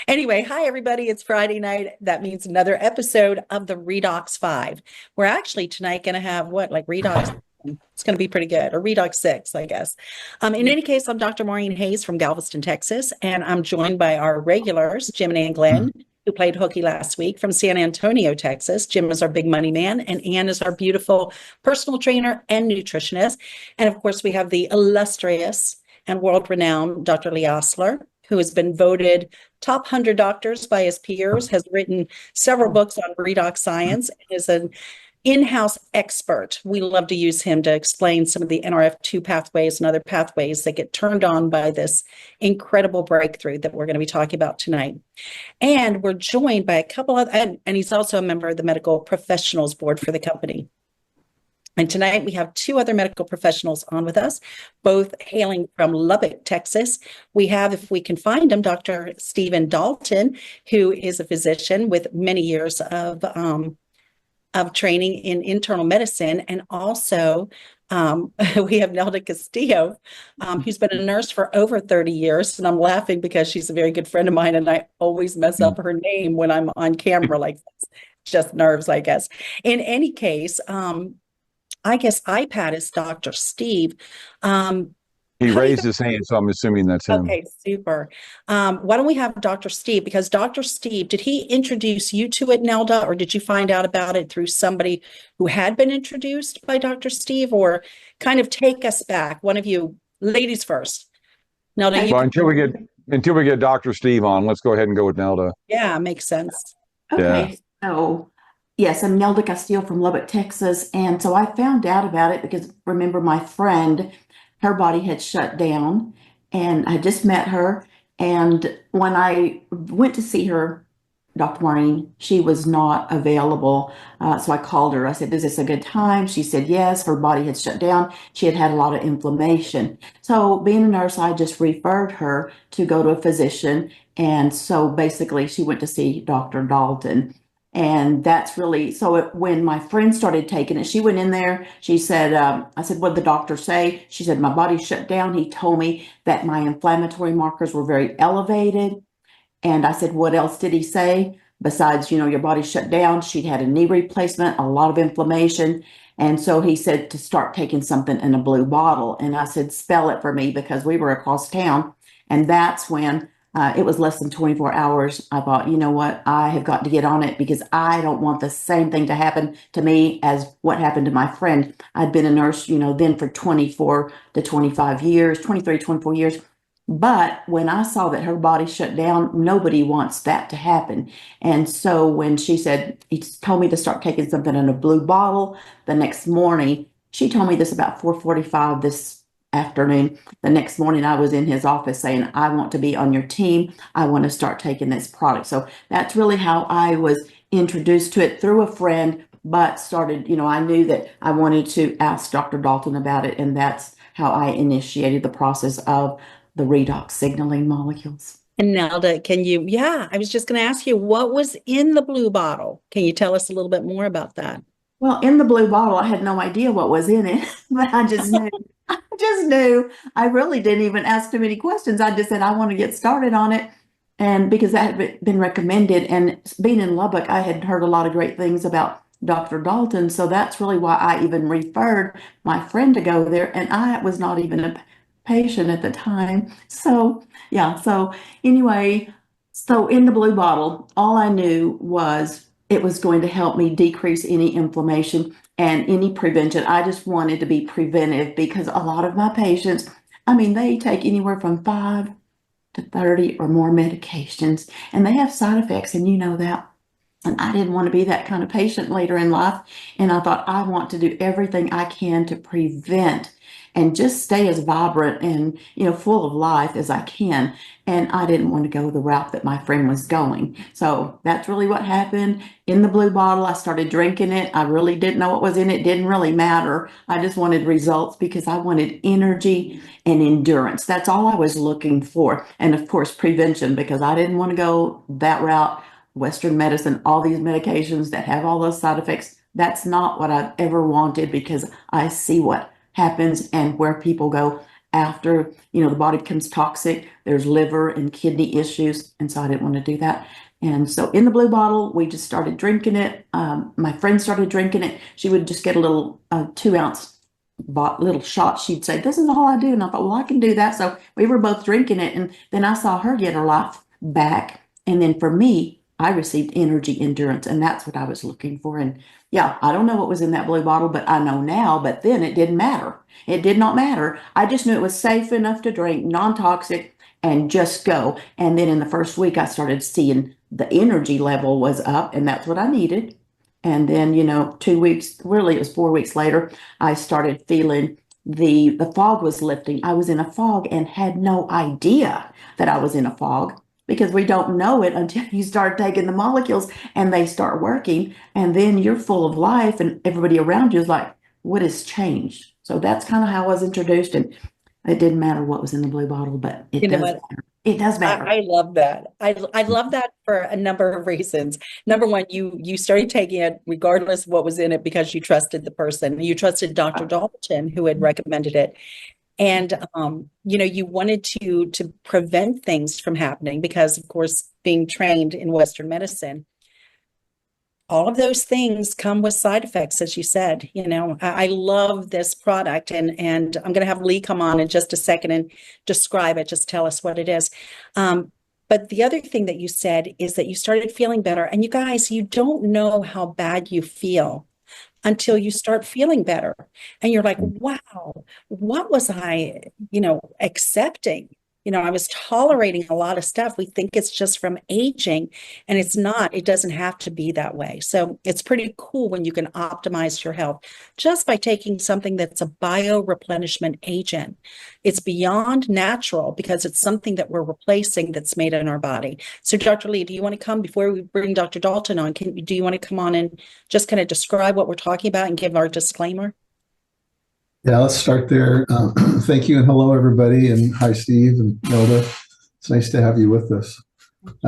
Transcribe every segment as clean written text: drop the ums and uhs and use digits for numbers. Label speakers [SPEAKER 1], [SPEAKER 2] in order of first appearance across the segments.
[SPEAKER 1] Anyway, hi everybody. It's Friday night. That means another episode of the Redox 5. We're actually tonight going to have like Redox. It's going to be pretty good, or Redox 6, I guess. In any case, I'm Dr. Maureen Hayes from Galveston, Texas, and I'm joined by our regulars, Jim and Ann Glenn, who played hooky last week from San Antonio, Texas. Jim is our big money man, and Ann is our beautiful personal trainer and nutritionist. And of course, we have the illustrious and world-renowned Dr. Lee Osler, who has been voted top 100 doctors by his peers, has written several books on redox science, and is an in-house expert. We love to use him to explain some of the NRF2 pathways and other pathways that get turned on by this incredible breakthrough that we're going to be talking about tonight. And we're joined by a couple of, and he's also a member of the Medical Professionals Board for the company. And tonight we have two other medical professionals on with us, both hailing from Lubbock, Texas. We have, if we can find him, Dr. Stephen Dalton, who is a physician with many years of training in internal medicine. And also we have Nelda Castillo, who's been a nurse for over 30 years. And I'm laughing because she's a very good friend of mine, and I always mess up her name when I'm on camera like this. Just nerves, I guess. In any case, I guess iPad is Dr. Steve.
[SPEAKER 2] He raised his hand, so I'm assuming that's him.
[SPEAKER 1] Okay, super. Why don't we have Dr. Steve? Because Dr. Steve, did he introduce you to it, Nelda, or did you find out about it through somebody who had been introduced by Dr. Steve? Or kind of take us back. One of you, ladies first. Nelda,
[SPEAKER 2] well, until we get Dr. Steve on, let's go ahead and go with Nelda.
[SPEAKER 1] Yeah, makes sense.
[SPEAKER 3] Okay, so yes, I'm Nelda Castillo from Lubbock, Texas. And so I found out about it because remember my friend, her body had shut down and I just met her. And when I went to see her, Dr. Maureen, she was not available. So I called her. I said, is this a good time? She said, yes, her body had shut down. She had had a lot of inflammation. So being a nurse, I just referred her to go to a physician. And so basically she went to see Dr. Dalton. And that's really, so when my friend started taking it, she went in there, she said, I said, what did the doctor say? She said, my body shut down. He told me that my inflammatory markers were very elevated. And I said, what else did he say? Besides, your body shut down. She'd had a knee replacement, a lot of inflammation. And so he said to start taking something in a blue bottle. And I said, spell it for me because we were across town. And that's when it was less than 24 hours. I thought, you know what? I have got to get on it because I don't want the same thing to happen to me as what happened to my friend. I'd been a nurse, then for 24 to 25 years, 23, 24 years. But when I saw that her body shut down, nobody wants that to happen. And so when she said, he told me to start taking something in a blue bottle the next morning, she told me this about 4:45 this afternoon. The next morning, I was in his office saying, I want to be on your team. I want to start taking this product. So that's really how I was introduced to it through a friend, but started, I knew that I wanted to ask Dr. Dalton about it. And that's how I initiated the process of the redox signaling molecules.
[SPEAKER 1] And Nelda, I was just going to ask you, what was in the blue bottle? Can you tell us a little bit more about that?
[SPEAKER 3] Well, in the blue bottle, I had no idea what was in it, but I just knew. I really didn't even ask too many questions. I just said, I want to get started on it. And because that had been recommended, and being in Lubbock, I had heard a lot of great things about Dr. Dalton. So that's really why I even referred my friend to go there. And I was not even a patient at the time. So anyway, so in the blue bottle, all I knew was it was going to help me decrease any inflammation and any prevention. I just wanted to be preventive because a lot of my patients, they take anywhere from 5 to 30 or more medications, and they have side effects, and you know that. And I didn't want to be that kind of patient later in life. And I thought, I want to do everything I can to prevent and just stay as vibrant and, full of life as I can. And I didn't want to go the route that my friend was going. So that's really what happened. In the blue bottle, I started drinking it. I really didn't know what was in it. It didn't really matter. I just wanted results because I wanted energy and endurance. That's all I was looking for. And of course, prevention, because I didn't want to go that route. Western medicine, all these medications that have all those side effects. That's not what I've ever wanted because I see what happens and where people go after, the body becomes toxic. There's liver and kidney issues. And so I didn't want to do that. And so in the blue bottle, we just started drinking it. My friend started drinking it. She would just get a little 2-ounce little shot. She'd say, "This is all I do." And I thought, well, I can do that. So we were both drinking it. And then I saw her get her life back. And then for me, I received energy endurance. And that's what I was looking for. And yeah, I don't know what was in that blue bottle, but I know now. But then it didn't matter. It did not matter. I just knew it was safe enough to drink, non-toxic, and just go. And then in the first week, I started seeing the energy level was up, and that's what I needed. And then, 2 weeks, really, it was 4 weeks later, I started feeling the fog was lifting. I was in a fog and had no idea that I was in a fog, because we don't know it until you start taking the molecules and they start working. And then you're full of life, and everybody around you is like, what has changed? So that's kind of how I was introduced. And it didn't matter what was in the blue bottle, but it
[SPEAKER 1] You know
[SPEAKER 3] does
[SPEAKER 1] what?
[SPEAKER 3] matter. It does matter.
[SPEAKER 1] I love that. I love that for a number of reasons. Number one, you started taking it regardless of what was in it because you trusted the person. You trusted Dr. Dalton, who had recommended it. And you wanted to prevent things from happening because, of course, being trained in Western medicine, all of those things come with side effects, as you said. I love this product, and I'm going to have Lee come on in just a second and describe it. Just tell us what it is. But the other thing that you said is that you started feeling better. And you guys, you don't know how bad you feel until you start feeling better. And you're like, wow, what was I, accepting? I was tolerating a lot of stuff. We think it's just from aging, and it's not. It doesn't have to be that way. So it's pretty cool when you can optimize your health just by taking something that's a bio-replenishment agent. It's beyond natural because it's something that we're replacing that's made in our body. So Dr. Lee, do you want to come before we bring Dr. Dalton on? Do you want to come on and just kind of describe what we're talking about and give our disclaimer?
[SPEAKER 4] Yeah, let's start there. Thank you and hello, everybody. And hi, Steve and Nelda. It's nice to have you with us.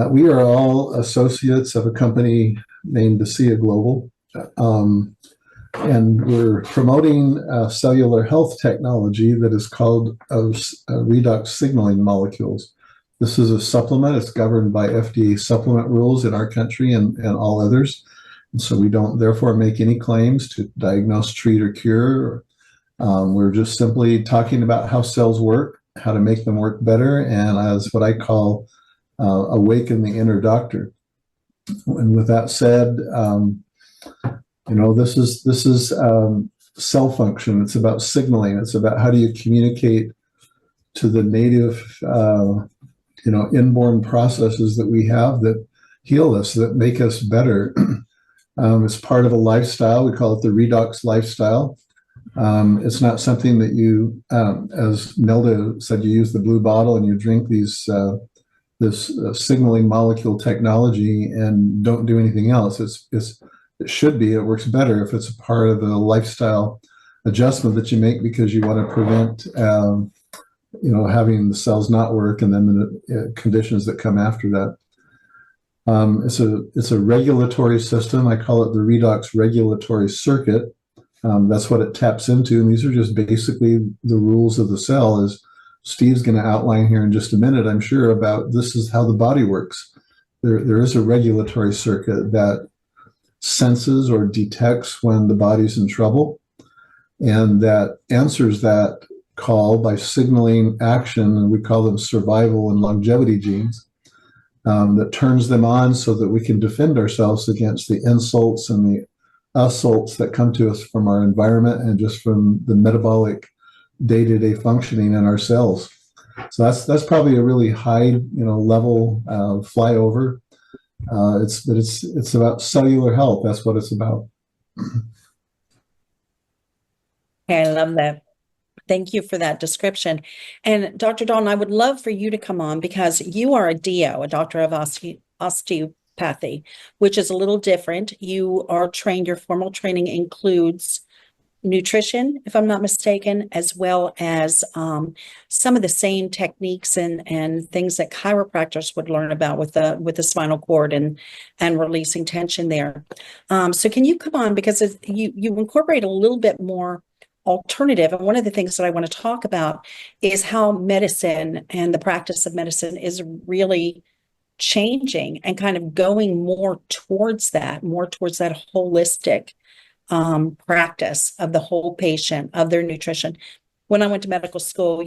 [SPEAKER 4] We are all associates of a company named ASEA Global. And we're promoting cellular health technology that is called Redox signaling molecules. This is a supplement. It's governed by FDA supplement rules in our country and all others. And so we don't therefore make any claims to diagnose, treat, or cure. We're just simply talking about how cells work, how to make them work better, and as what I call awaken the inner doctor. And with that said, this is cell function. It's about signaling. It's about how do you communicate to the native, inborn processes that we have that heal us, that make us better. It's part of a lifestyle. We call it the Redox lifestyle. It's not something that you, as Nelda said, you use the blue bottle and you drink this signaling molecule technology and don't do anything else. It should be. It works better if it's a part of a lifestyle adjustment that you make because you want to prevent, having the cells not work and then the conditions that come after that. It's a regulatory system. I call it the Redox regulatory circuit. That's what it taps into. And these are just basically the rules of the cell, as Steve's going to outline here in just a minute, I'm sure, about this is how the body works. There is a regulatory circuit that senses or detects when the body's in trouble, and that answers that call by signaling action, and we call them survival and longevity genes, that turns them on so that we can defend ourselves against the insults and the assaults that come to us from our environment and just from the metabolic day-to-day functioning in our cells. So that's probably a really high level flyover. It's about cellular health. That's what it's about.
[SPEAKER 1] Okay, I love that. Thank you for that description. And Dr. Dalton, I would love for you to come on because you are a DO, a doctor of osteopathy, which is a little different. You are trained, your formal training includes nutrition, if I'm not mistaken, as well as some of the same techniques and things that chiropractors would learn about with the spinal cord and releasing tension there. So can you come on, because you incorporate a little bit more alternative. And one of the things that I want to talk about is how medicine and the practice of medicine is really changing and kind of going more towards that holistic practice of the whole patient, of their nutrition. When I went to medical school,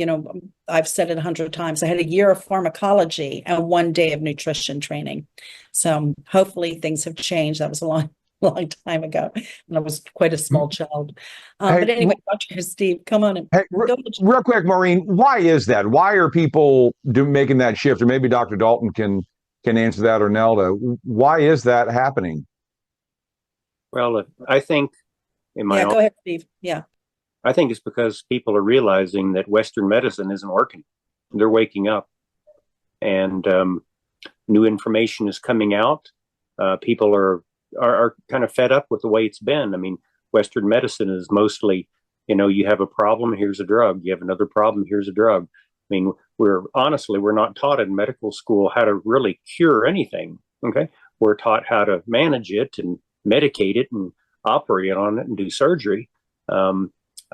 [SPEAKER 1] I've said it 100 times, I had a year of pharmacology and 1 day of nutrition training. So hopefully things have changed. That was a long time ago, and I was quite a small child. But anyway, Dr. Steve, come on.
[SPEAKER 2] Hey, real quick, Maureen, why is that? Why are people making that shift? Or maybe Dr. Dalton can answer that, or Nelda. Why is that happening?
[SPEAKER 5] Well, I think
[SPEAKER 1] go ahead, Steve. Yeah.
[SPEAKER 5] I think it's because people are realizing that Western medicine isn't working. They're waking up, and new information is coming out. People are kind of fed up with the way it's been. I mean, Western medicine is mostly, you have a problem, here's a drug. You have another problem, here's a drug. I mean, we're not taught in medical school how to really cure anything. Okay. We're taught how to manage it and medicate it and operate on it and do surgery.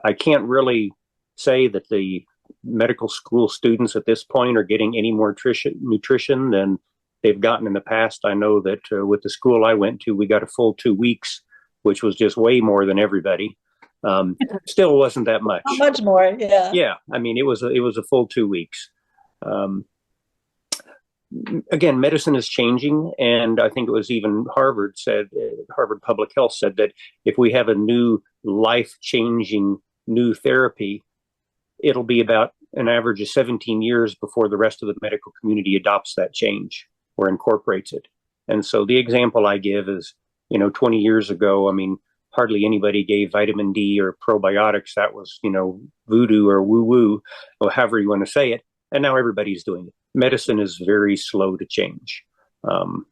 [SPEAKER 5] I can't really say that the medical school students at this point are getting any more nutrition than they've gotten in the past. I know that with the school I went to, we got a full 2 weeks, which was just way more than everybody. Still wasn't that much.
[SPEAKER 1] Not much more, yeah.
[SPEAKER 5] Yeah, I mean, it was a full 2 weeks. Again, medicine is changing, and I think it was even Harvard Public Health said that if we have a new life-changing new therapy, it'll be about an average of 17 years before the rest of the medical community adopts that change or incorporates it. And so the example I give is, 20 years ago, I mean, hardly anybody gave vitamin D or probiotics. That was, voodoo or woo-woo, or however you want to say it. And now everybody's doing it. Medicine is very slow to change. I'm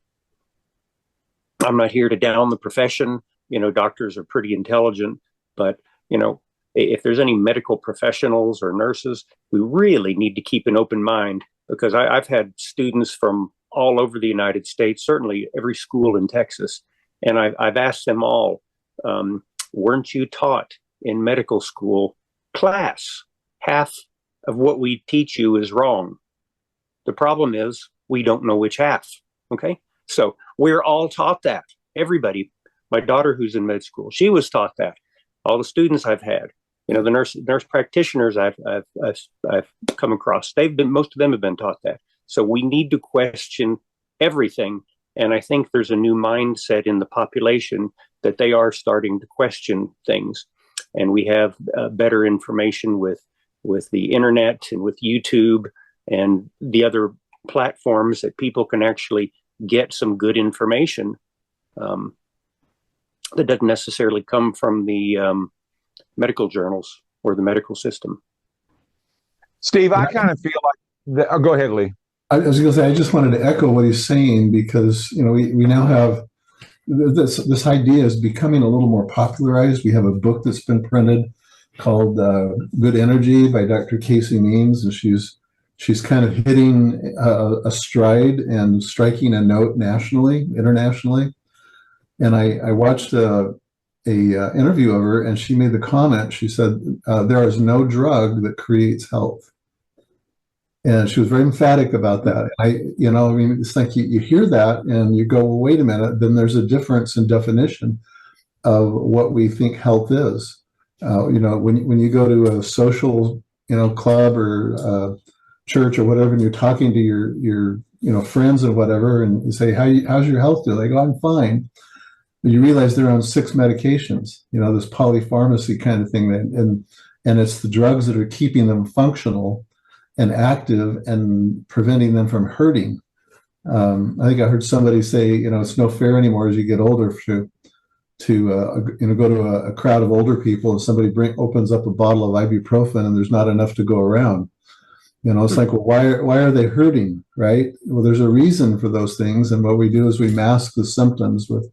[SPEAKER 5] not here to down the profession. Doctors are pretty intelligent, but, if there's any medical professionals or nurses, we really need to keep an open mind, because I've had students from all over the United States, certainly every school in Texas, and I've asked them all, weren't you taught in medical school class half of what we teach you is wrong? The problem is we don't know which half. Okay. So we're all taught that. Everybody, my daughter who's in med school, she was taught that. All the students I've had, the nurse practitioners I've come across, most of them have been taught that. So we need to question everything. And I think there's a new mindset in the population that they are starting to question things. And we have better information with the internet and with YouTube and the other platforms that people can actually get some good information that doesn't necessarily come from the medical journals or the medical system.
[SPEAKER 2] Steve, I kind of feel like go ahead, Lee.
[SPEAKER 4] I was going to say, I just wanted to echo what he's saying, because we now have this idea is becoming a little more popularized. We have a book that's been printed called Good Energy by Dr. Casey Means, and she's kind of hitting a stride and striking a note internationally. And I watched a interview of her, and she made the comment. She said, there is no drug that creates health. And she was very emphatic about that. It's like you hear that and you go, well, wait a minute, then there's a difference in definition of what we think health is. When you go to a social, club or church or whatever, and you're talking to your friends and whatever, and you say, how's your health doing? They go, I'm fine. But you realize they're on 6 medications, this polypharmacy kind of thing. And it's the drugs that are keeping them functional and active and preventing them from hurting. I think I heard somebody say, it's no fair anymore as you get older to go to a crowd of older people and somebody opens up a bottle of ibuprofen and there's not enough to go around. It's like, well, why are they hurting, right? Well, there's a reason for those things, and what we do is we mask the symptoms with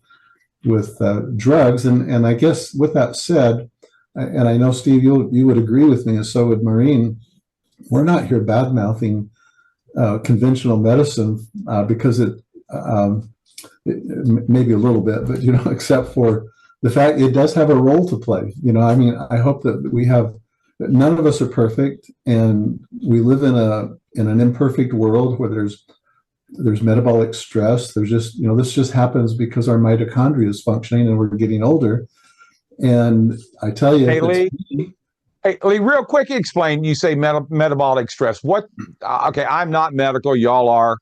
[SPEAKER 4] drugs. And I guess with that said, and I know Steve, you would agree with me, and so would Maureen. We're not here bad-mouthing conventional medicine because it maybe a little bit, but except for the fact it does have a role to play. You know, I mean, I hope that none of us are perfect, and we live in an imperfect world where there's metabolic stress. There's just, you know, this just happens because our mitochondria is functioning and we're getting older. And I tell you,
[SPEAKER 2] Hey, Lee. Hey, Lee, real quick, explain. You say metabolic stress. What? Okay, I'm not medical. Y'all are.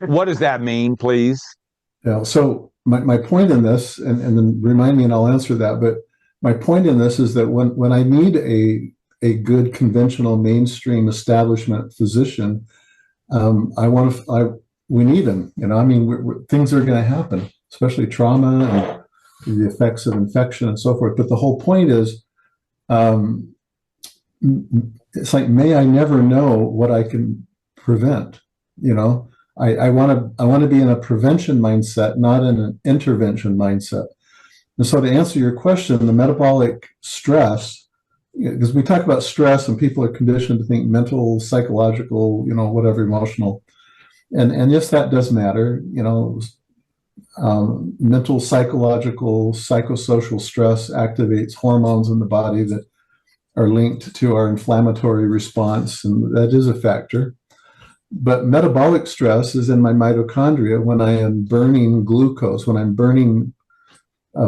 [SPEAKER 2] What does that mean, please?
[SPEAKER 4] Yeah. So my point in this, and then remind me, and I'll answer that. But my point in this is that when I need a good conventional mainstream establishment physician, we need them. You know, I mean, things are going to happen, especially trauma and the effects of infection and so forth. But the whole point is, it's like, may I never know what I can prevent. You know, I want to be in a prevention mindset, not in an intervention mindset. And so to answer your question, the metabolic stress, because we talk about stress and people are conditioned to think mental, psychological, you know, whatever, emotional. And yes, that does matter. You know, mental, psychological, psychosocial stress activates hormones in the body that are linked to our inflammatory response, and that is a factor. But metabolic stress is in my mitochondria when I am burning glucose, when I'm burning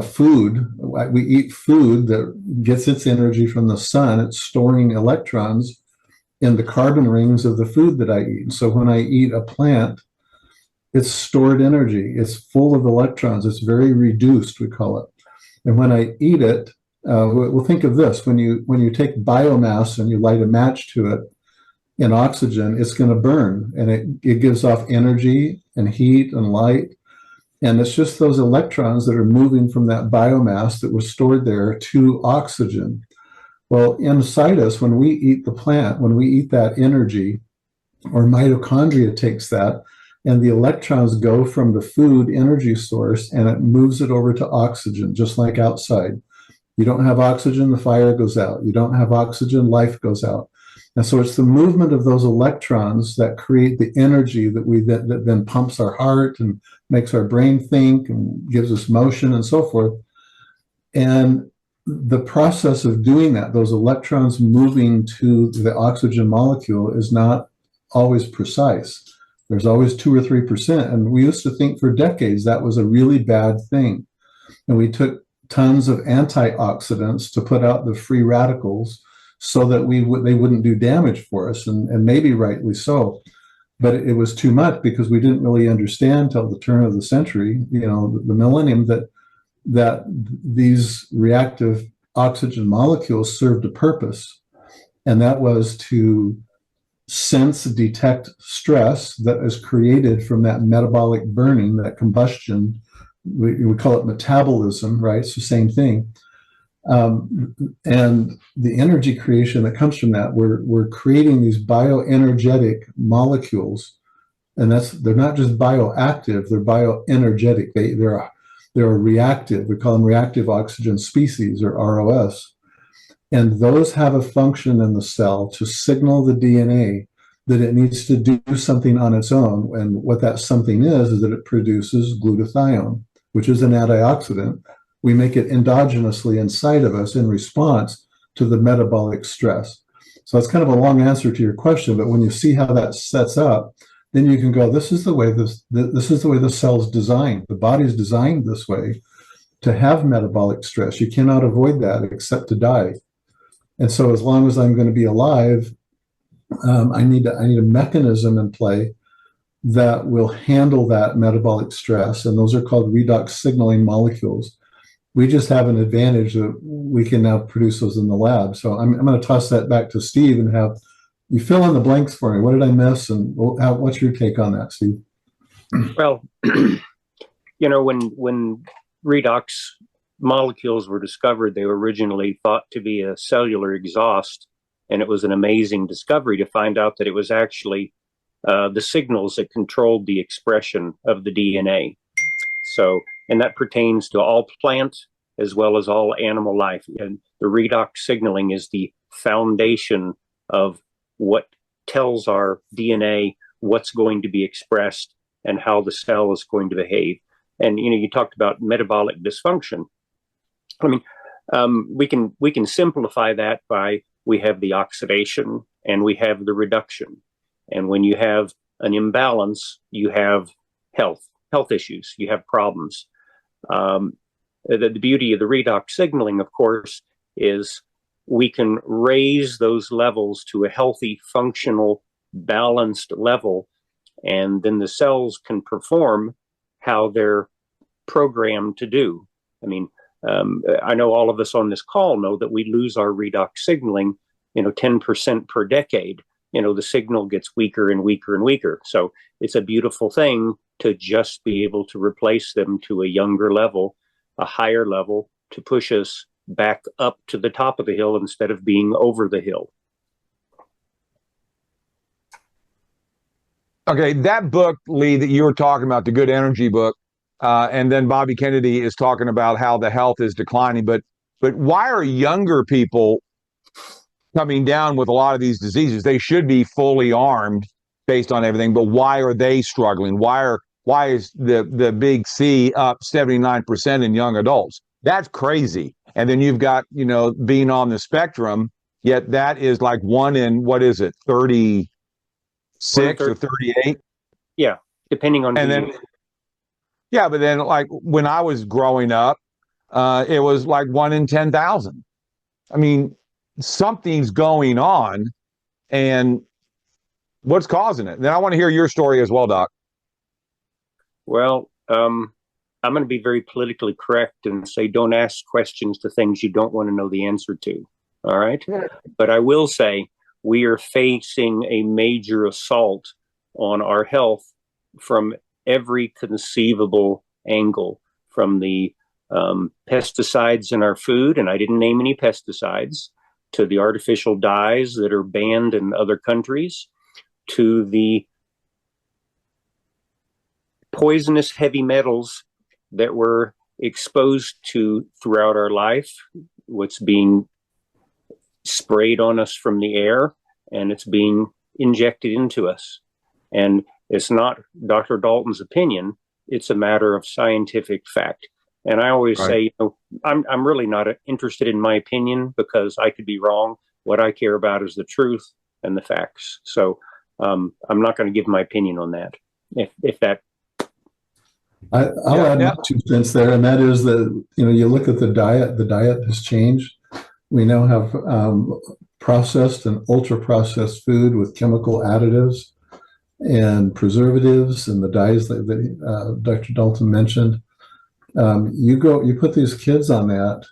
[SPEAKER 4] food. We eat food that gets its energy from the sun. It's storing electrons in the carbon rings of the food that I eat. So when I eat a plant, it's stored energy. It's full of electrons. It's very reduced, we call it. And when I eat it, we'll think of this: when you take biomass and you light a match to it in oxygen, it's going to burn, and it gives off energy and heat and light. And it's just those electrons that are moving from that biomass that was stored there to oxygen. Well, inside us, when we eat the plant, when we eat that energy, our mitochondria takes that, and the electrons go from the food energy source and it moves it over to oxygen, just like outside. You don't have oxygen, the fire goes out. You don't have oxygen, life goes out. And so it's the movement of those electrons that create the energy that then pumps our heart and makes our brain think and gives us motion and so forth. And the process of doing that, those electrons moving to the oxygen molecule, is not always precise. There's always 2 or 3%. And we used to think for decades that was a really bad thing. And we took tons of antioxidants to put out the free radicals so that they wouldn't do damage for us, and maybe rightly so. But it was too much because we didn't really understand till the turn of the century, you know, the millennium, that these reactive oxygen molecules served a purpose, and that was to sense, detect stress that is created from that metabolic burning, that combustion. We call it metabolism, right? It's the same thing. And the energy creation that comes from that, we're creating these bioenergetic molecules, and they're not just bioactive, they're bioenergetic. They're reactive. We call them reactive oxygen species, or ROS. And those have a function in the cell to signal the DNA that it needs to do something on its own. And what that something is that it produces glutathione, which is an antioxidant. We make it endogenously inside of us in response to the metabolic stress. So that's kind of a long answer to your question, but when you see how that sets up, then you can go, this is the way the cell's designed. The body's designed this way to have metabolic stress. You cannot avoid that except to die. And so as long as I'm going to be alive, I need a mechanism in play that will handle that metabolic stress. And those are called redox signaling molecules. We just have an advantage that we can now produce those in the lab. So I'm going to toss that back to Steve and have you fill in the blanks for me. What did I miss? And what's your take on that, Steve?
[SPEAKER 5] Well, you know, when redox molecules were discovered, they were originally thought to be a cellular exhaust. And it was an amazing discovery to find out that it was actually the signals that controlled the expression of the DNA. So, and that pertains to all plant as well as all animal life. And the redox signaling is the foundation of what tells our DNA what's going to be expressed and how the cell is going to behave. And, you know, you talked about metabolic dysfunction. I mean, we can simplify that by we have the oxidation and we have the reduction. And when you have an imbalance, you have health issues, you have problems. The beauty of the redox signaling, of course, is we can raise those levels to a healthy, functional, balanced level, and then the cells can perform how they're programmed to do. I mean, I know all of us on this call know that we lose our redox signaling, 10% per decade. The signal gets weaker and weaker and weaker. So it's a beautiful thing to just be able to replace them to a younger level, a higher level, to push us back up to the top of the hill instead of being over the hill.
[SPEAKER 2] Okay, that book, Lee, that you were talking about, the Good Energy book, and then Bobby Kennedy is talking about how the health is declining. But why are younger people coming down with a lot of these diseases? They should be fully armed based on everything, but why are they struggling? Why is the big C up 79% in young adults? That's crazy. And then you've got, being on the spectrum, yet that is like 1 in, what is it, 36 or 38?
[SPEAKER 5] Yeah, depending on.
[SPEAKER 2] And then, yeah, but then like when I was growing up, it was like 1 in 10,000. I mean, something's going on, and what's causing it? Then I want to hear your story as well, Doc.
[SPEAKER 5] Well, I'm going to be very politically correct and say don't ask questions to things you don't want to know the answer to. All right. Yeah. But I will say we are facing a major assault on our health from every conceivable angle, from the pesticides in our food, and I didn't name any pesticides, to the artificial dyes that are banned in other countries, to the poisonous heavy metals that we're exposed to throughout our life, what's being sprayed on us from the air, and it's being injected into us. And it's not Dr. Dalton's opinion, it's a matter of scientific fact. And I always say, I'm really not interested in my opinion because I could be wrong. What I care about is the truth and the facts. So I'm not going to give my opinion on that. If that.
[SPEAKER 4] I'll add my 2 cents there, and that is that, you look at the diet has changed. We now have processed and ultra processed food with chemical additives and preservatives and the dyes that Dr. Dalton mentioned. You put these kids on that,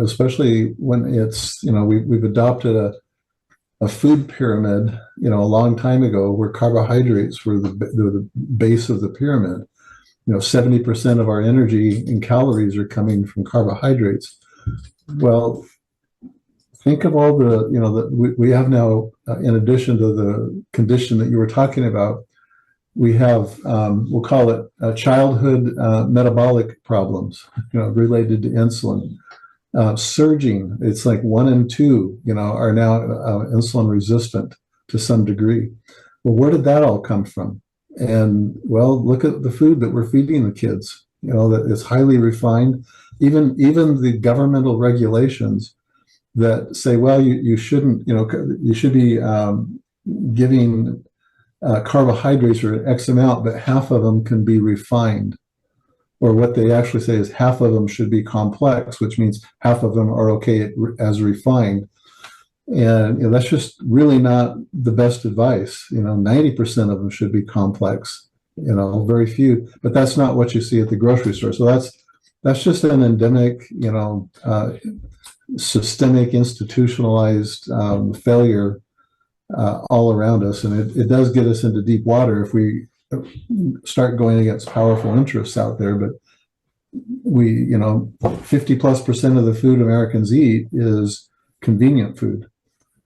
[SPEAKER 4] especially when it's, we've adopted a food pyramid, a long time ago, where carbohydrates were the base of the pyramid. 70% of our energy and calories are coming from carbohydrates. Well, think of all we have now, in addition to the condition that you were talking about, we have, we'll call it childhood metabolic problems, related to insulin. Surging, it's like 1 in 2, are now insulin resistant to some degree. Well, where did that all come from? And well, look at the food that we're feeding the kids, that is highly refined. Even the governmental regulations that say, well, you shouldn't, you should be giving carbohydrates or X amount, but half of them can be refined. Or what they actually say is half of them should be complex, which means half of them are okay as refined. And that's just really not the best advice. 90% of them should be complex, very few, but that's not what you see at the grocery store. So that's just an endemic, systemic, institutionalized failure all around us. And it does get us into deep water if we start going against powerful interests out there. But 50+% of the food Americans eat is convenient food.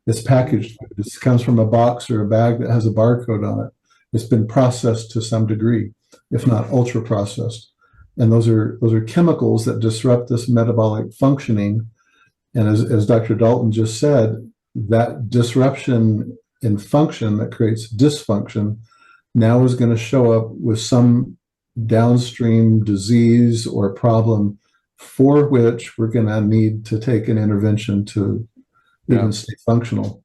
[SPEAKER 4] It's packaged food. It comes from a box or a bag that has a barcode on it. It's been processed to some degree, if not ultra processed. And those are chemicals that disrupt this metabolic functioning. And as Dr. Dalton just said, that disruption in function that creates dysfunction now is going to show up with some downstream disease or problem for which we're going to need to take an intervention to even stay functional.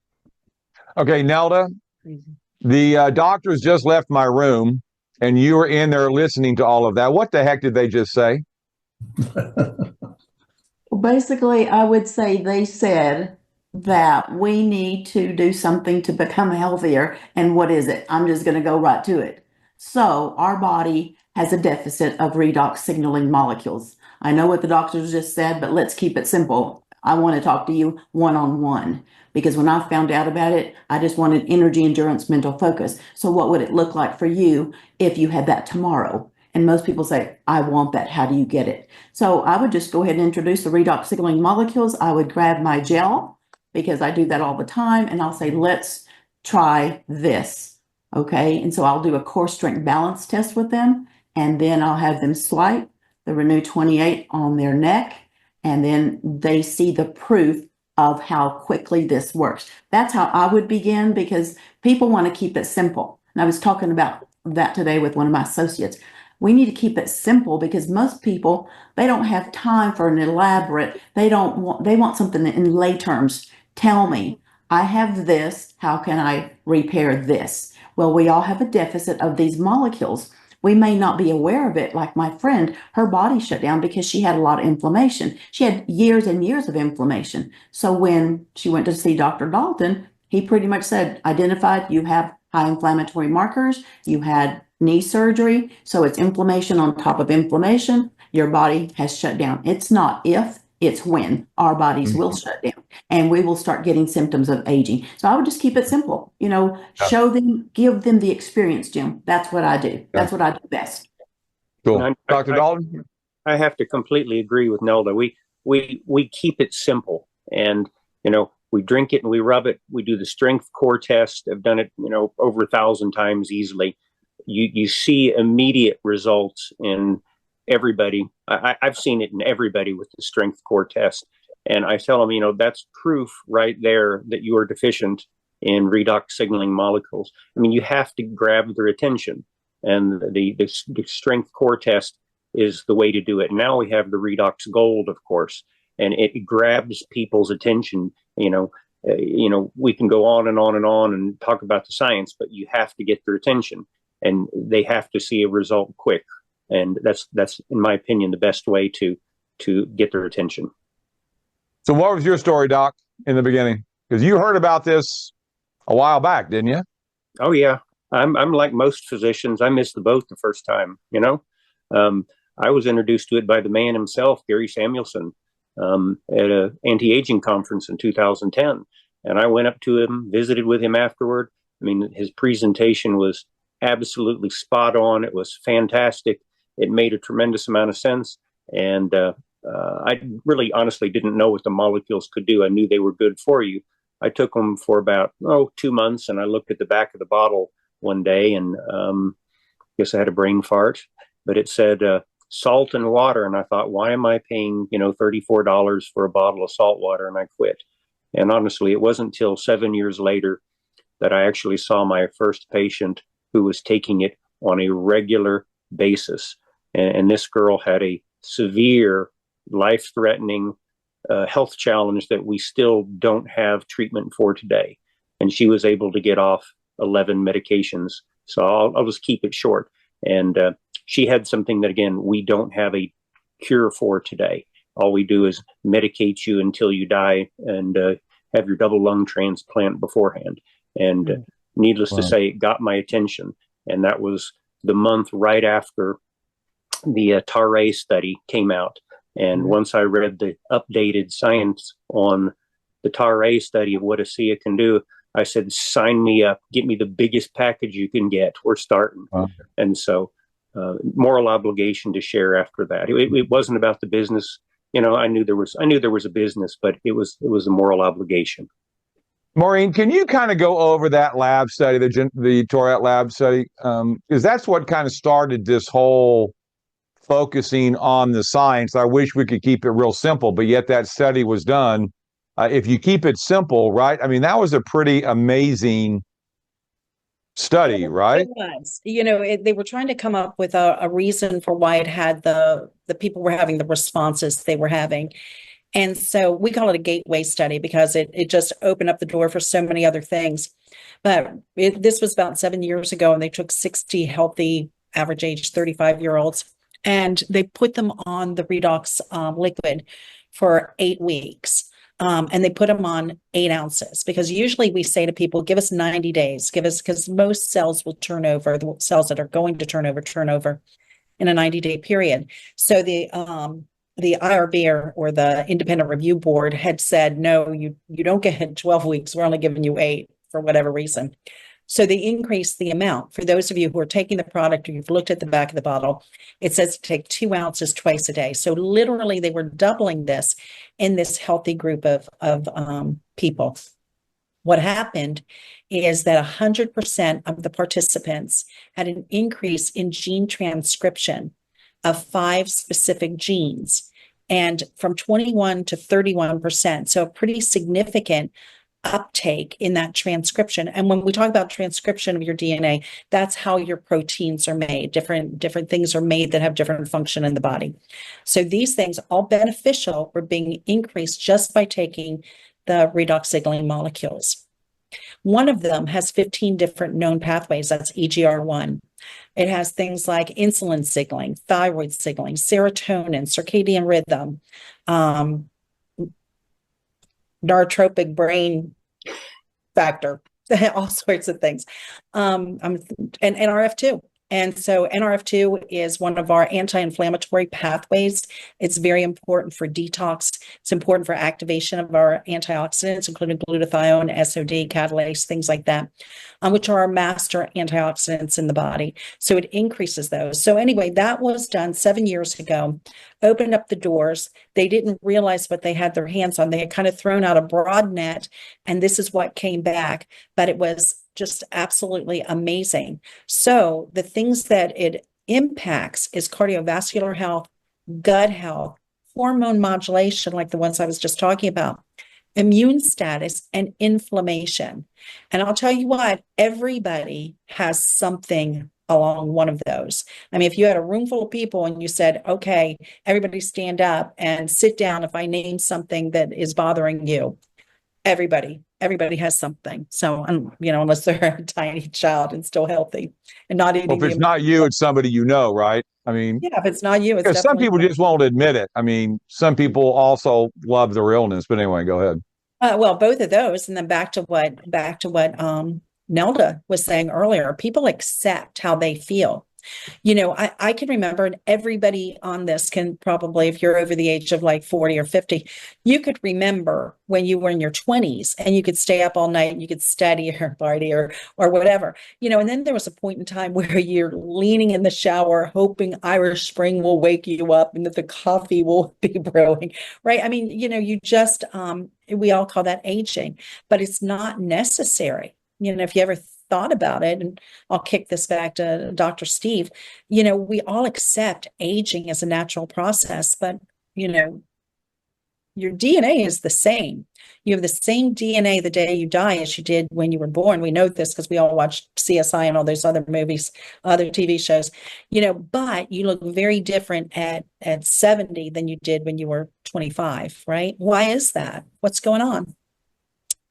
[SPEAKER 2] Okay, Nelda, the doctors just left my room, and you were in there listening to all of that. What the heck did they just say?
[SPEAKER 3] Well, basically, I would say they said that we need to do something to become healthier. And what is it? I'm just going to go right to it. So, our body has a deficit of redox signaling molecules. I know what the doctors just said, but let's keep it simple. I want to talk to you one on one because when I found out about it, I just wanted energy, endurance, mental focus. So, what would it look like for you if you had that tomorrow? And most people say, I want that. How do you get it? So I would just go ahead and introduce the redox signaling molecules. I would grab my gel because I do that all the time. And I'll say, let's try this. Okay. And so I'll do a core strength balance test with them. And then I'll have them swipe the Renew 28 on their neck. And then they see the proof of how quickly this works. That's how I would begin because people want to keep it simple. And I was talking about that today with one of my associates. We need to keep it simple because most people, they don't have time for an elaborate, they want something in lay terms. Tell me, I have this, how can I repair this? Well, we all have a deficit of these molecules. We may not be aware of it. Like my friend, her body shut down because she had a lot of inflammation. She had years and years of inflammation. So when she went to see Dr. Dalton, he pretty much said, identified you have high inflammatory markers, you had knee surgery, so it's inflammation on top of inflammation. Your body has shut down. It's not if, it's when our bodies will shut down and we will start getting symptoms of aging. So I would just keep it simple, show them, give them the experience, Jim. That's what I do. That's what I do best.
[SPEAKER 2] Cool. Dr. Dalton?
[SPEAKER 5] I have to completely agree with Nelda. We keep it simple and, we drink it and we rub it. We do the strength core test. I've done it, over 1,000 times easily. You see immediate results in everybody. I've seen it in everybody with the strength core test. And I tell them, that's proof right there that you are deficient in redox signaling molecules. I mean, you have to grab their attention. And the strength core test is the way to do it. Now we have the Redox Gold, of course, and it grabs people's attention. We can go on and on and on and talk about the science, but you have to get their attention. And they have to see a result quick, and that's in my opinion the best way to get their attention.
[SPEAKER 2] So, what was your story, Doc, in the beginning? Because you heard about this a while back, didn't you?
[SPEAKER 5] Oh yeah, I'm like most physicians. I missed the boat the first time. I was introduced to it by the man himself, Gary Samuelson, at an anti-aging conference in 2010, and I went up to him, visited with him afterward. I mean, his presentation was absolutely spot on. It was fantastic. It made a tremendous amount of sense. And I really honestly didn't know what the molecules could do. I knew they were good for you. I took them for about 2 months, and I looked at the back of the bottle one day and guess I had a brain fart, but it said salt and water. And I thought, why am I paying, $34 for a bottle of salt water? And I quit. And honestly, it wasn't until 7 years later that I actually saw my first patient who was taking it on a regular basis. And this girl had a severe, life-threatening health challenge that we still don't have treatment for today. And she was able to get off 11 medications. So I'll just keep it short. And she had something that, again, we don't have a cure for today. All we do is medicate you until you die and have your double lung transplant beforehand. And needless to say, it got my attention. And that was the month right after the TARA study came out. And once I read the updated science on the TARA study of what ASEA can do, I said, sign me up, get me the biggest package you can get. We're starting. Wow. And so moral obligation to share after that. It wasn't about the business. I knew there was a business, but it was a moral obligation.
[SPEAKER 2] Maureen, can you kind of go over that lab study, the Tourette lab study? Because that's what kind of started this whole focusing on the science. I wish we could keep it real simple, but yet that study was done. If you keep it simple, right? I mean, that was a pretty amazing study, right?
[SPEAKER 1] It was, they were trying to come up with a reason for why it had the people were having the responses they were having. And so we call it a gateway study because it just opened up the door for so many other things. But this was about 7 years ago, and they took 60 healthy, average age 35-year-olds, and they put them on the Redox liquid for 8 weeks. And they put them on 8 ounces because usually we say to people, give us 90 days, because most cells will turn over, the cells that are going to turn over in a 90-day period. So the IRB or the independent review board had said, no, you don't get 12 weeks. We're only giving you 8 for whatever reason. So they increased the amount. For those of you who are taking the product or you've looked at the back of the bottle, it says to take 2 ounces twice a day. So literally they were doubling this in this healthy group of people. What happened is that 100% of the participants had an increase in gene transcription of 5 specific genes, and from 21 to 31%. So a pretty significant uptake in that transcription. And when we talk about transcription of your DNA, that's how your proteins are made. Different things are made that have different function in the body. So these things, all beneficial, were being increased just by taking the redox signaling molecules. One of them has 15 different known pathways. That's EGR1. It has things like insulin signaling, thyroid signaling, serotonin, circadian rhythm, neurotropic brain factor, all sorts of things, and NRF2. And so NRF2 is one of our anti-inflammatory pathways. It's very important for detox. It's important for activation of our antioxidants, including glutathione, SOD, catalase, things like that, which are our master antioxidants in the body. So it increases those. So anyway, that was done 7 years ago, opened up the doors. They didn't realize what they had their hands on. They had kind of thrown out a broad net, and this is what came back. But it was just absolutely amazing. So the things that it impacts is cardiovascular health, gut health, hormone modulation, like the ones I was just talking about, immune status, and inflammation. And I'll tell you what, everybody has something along one of those. I mean, if you had a room full of people and you said, okay, everybody stand up and sit down if I name something that is bothering you, everybody has something. So, unless they're a tiny child and still healthy and not eating.
[SPEAKER 2] Well, if it's not you, it's somebody you know, right? I mean,
[SPEAKER 1] yeah, if it's not you, it's
[SPEAKER 2] because some
[SPEAKER 1] definitely
[SPEAKER 2] people just won't admit it. I mean, some people also love their illness, but anyway, go ahead.
[SPEAKER 1] well, both of those, and then back to what Nelda was saying earlier. People accept how they feel. I can remember, and everybody on this can probably, if you're over the age of like 40 or 50, you could remember when you were in your 20s and you could stay up all night and you could study or party or whatever, and then there was a point in time where you're leaning in the shower, hoping Irish Spring will wake you up and that the coffee will be brewing, right? I mean, you just, we all call that aging, but it's not necessary. If you ever thought about it, and I'll kick this back to Dr. Steve, we all accept aging as a natural process, but, your DNA is the same. You have the same DNA the day you die as you did when you were born. We know this because we all watched CSI and all those other movies, other TV shows, but you look very different at 70 than you did when you were 25, right? Why is that? What's going on?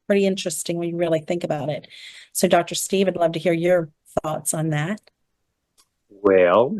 [SPEAKER 1] Pretty interesting when you really think about it. So, Dr. Steve, I'd love to hear your thoughts on that.
[SPEAKER 5] Well,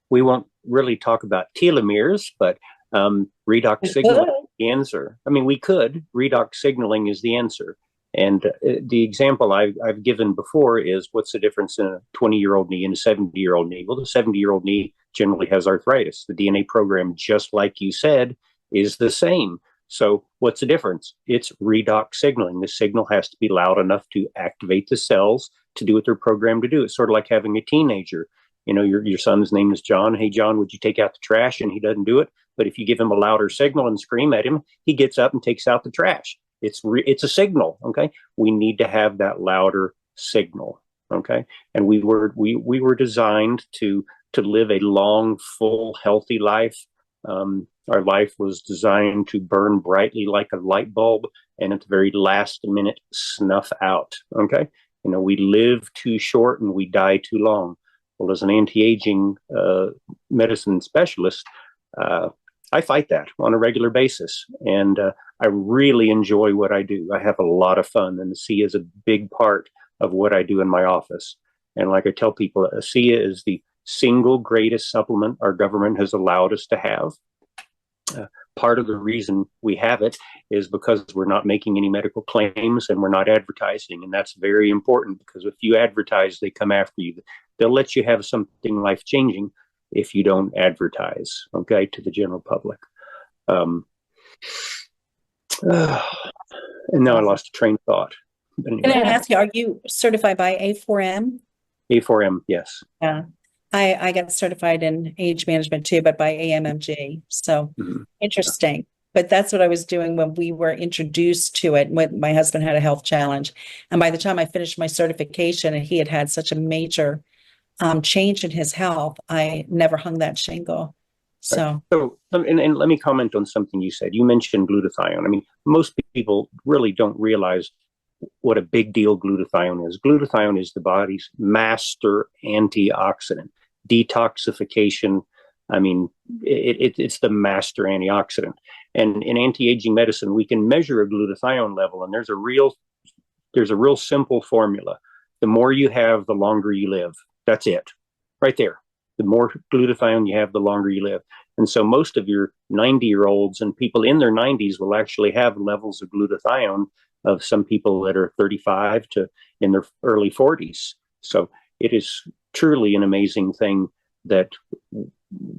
[SPEAKER 5] we won't really talk about telomeres, but redox signaling is the answer. I mean, we could. Redox signaling is the answer. And the example I've given before is, what's the difference in a 20-year-old knee and a 70-year-old knee? Well, the 70-year-old knee generally has arthritis. The DNA program, just like you said, is the same. So what's the difference? It's redox signaling. The signal has to be loud enough to activate the cells to do what they're programmed to do. It's sort of like having a teenager. Your son's name is John. Hey, John, would you take out the trash? And he doesn't do it. But if you give him a louder signal and scream at him, he gets up and takes out the trash. It's a signal. Okay. We need to have that louder signal. Okay. And we were designed to live a long, full, healthy life. Our life was designed to burn brightly like a light bulb and at the very last minute snuff out. Okay. We live too short and we die too long. Well, as an anti-aging medicine specialist, I fight that on a regular basis, and I really enjoy what I do. I have a lot of fun, and ASEA is a big part of what I do in my office. And like I tell people, ASEA is the single greatest supplement our government has allowed us to have. Part of the reason we have it is because we're not making any medical claims and we're not advertising. And that's very important, because if you advertise, they come after you. They'll let you have something life-changing if you don't advertise, okay, to the general public. And now I lost a train of thought. But anyway.
[SPEAKER 1] Can I ask you, are you certified by A4M?
[SPEAKER 5] A4M, yes.
[SPEAKER 1] Yeah. I got certified in age management too, but by AMMG. So interesting. But that's what I was doing when we were introduced to it, when my husband had a health challenge. And by the time I finished my certification and he had such a major change in his health, I never hung that shingle. So,
[SPEAKER 5] and let me comment on something you said. You mentioned glutathione. I mean, most people really don't realize what a big deal glutathione is. Glutathione is the body's master antioxidant. Detoxification, I mean, it's the master antioxidant. And in anti-aging medicine, we can measure a glutathione level, and there's a real simple formula. The more you have, the longer you live. That's it, right there. The more glutathione you have, the longer you live. And so most of your 90-year-olds and people in their 90s will actually have levels of glutathione of some people that are 35 to in their early 40s. So it is truly an amazing thing that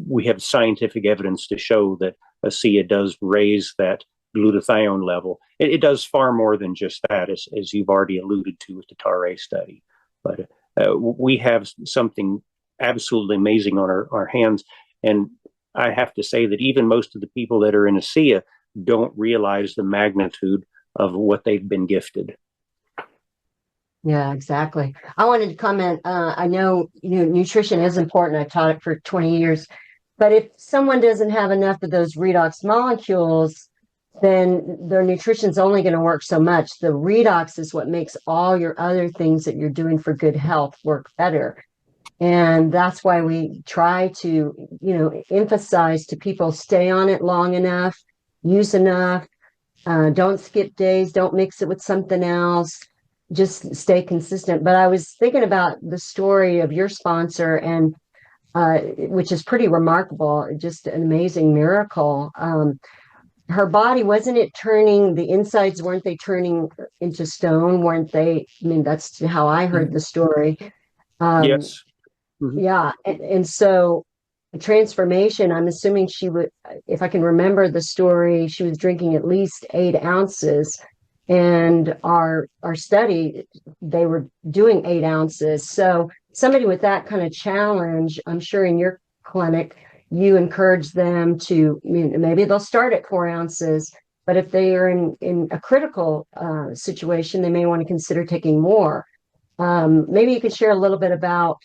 [SPEAKER 5] we have scientific evidence to show that ASEA does raise that glutathione level. It does far more than just that, as you've already alluded to with the TAR-A study. But we have something absolutely amazing on our hands. And I have to say that even most of the people that are in ASEA don't realize the magnitude of what they've been gifted.
[SPEAKER 6] Yeah, exactly. I wanted to comment. I know, nutrition is important. I've taught it for 20 years. But if someone doesn't have enough of those redox molecules, then their nutrition's only going to work so much. The redox is what makes all your other things that you're doing for good health work better. And that's why we try to, emphasize to people, stay on it long enough, use enough, don't skip days, don't mix it with something else. Just stay consistent. But I was thinking about the story of your sponsor, and which is pretty remarkable, just an amazing miracle. Her body, wasn't it turning, the insides, weren't they turning into stone? Weren't they? I mean, that's how I heard the story.
[SPEAKER 5] Yes.
[SPEAKER 6] Mm-hmm. Yeah. And so transformation, I'm assuming she would, if I can remember the story, she was drinking at least 8 ounces. And our study, they were doing 8 ounces. So somebody with that kind of challenge, I'm sure in your clinic, you encourage them to, maybe they'll start at 4 ounces, but if they are in a critical situation, they may want to consider taking more. Maybe you could share a little bit about,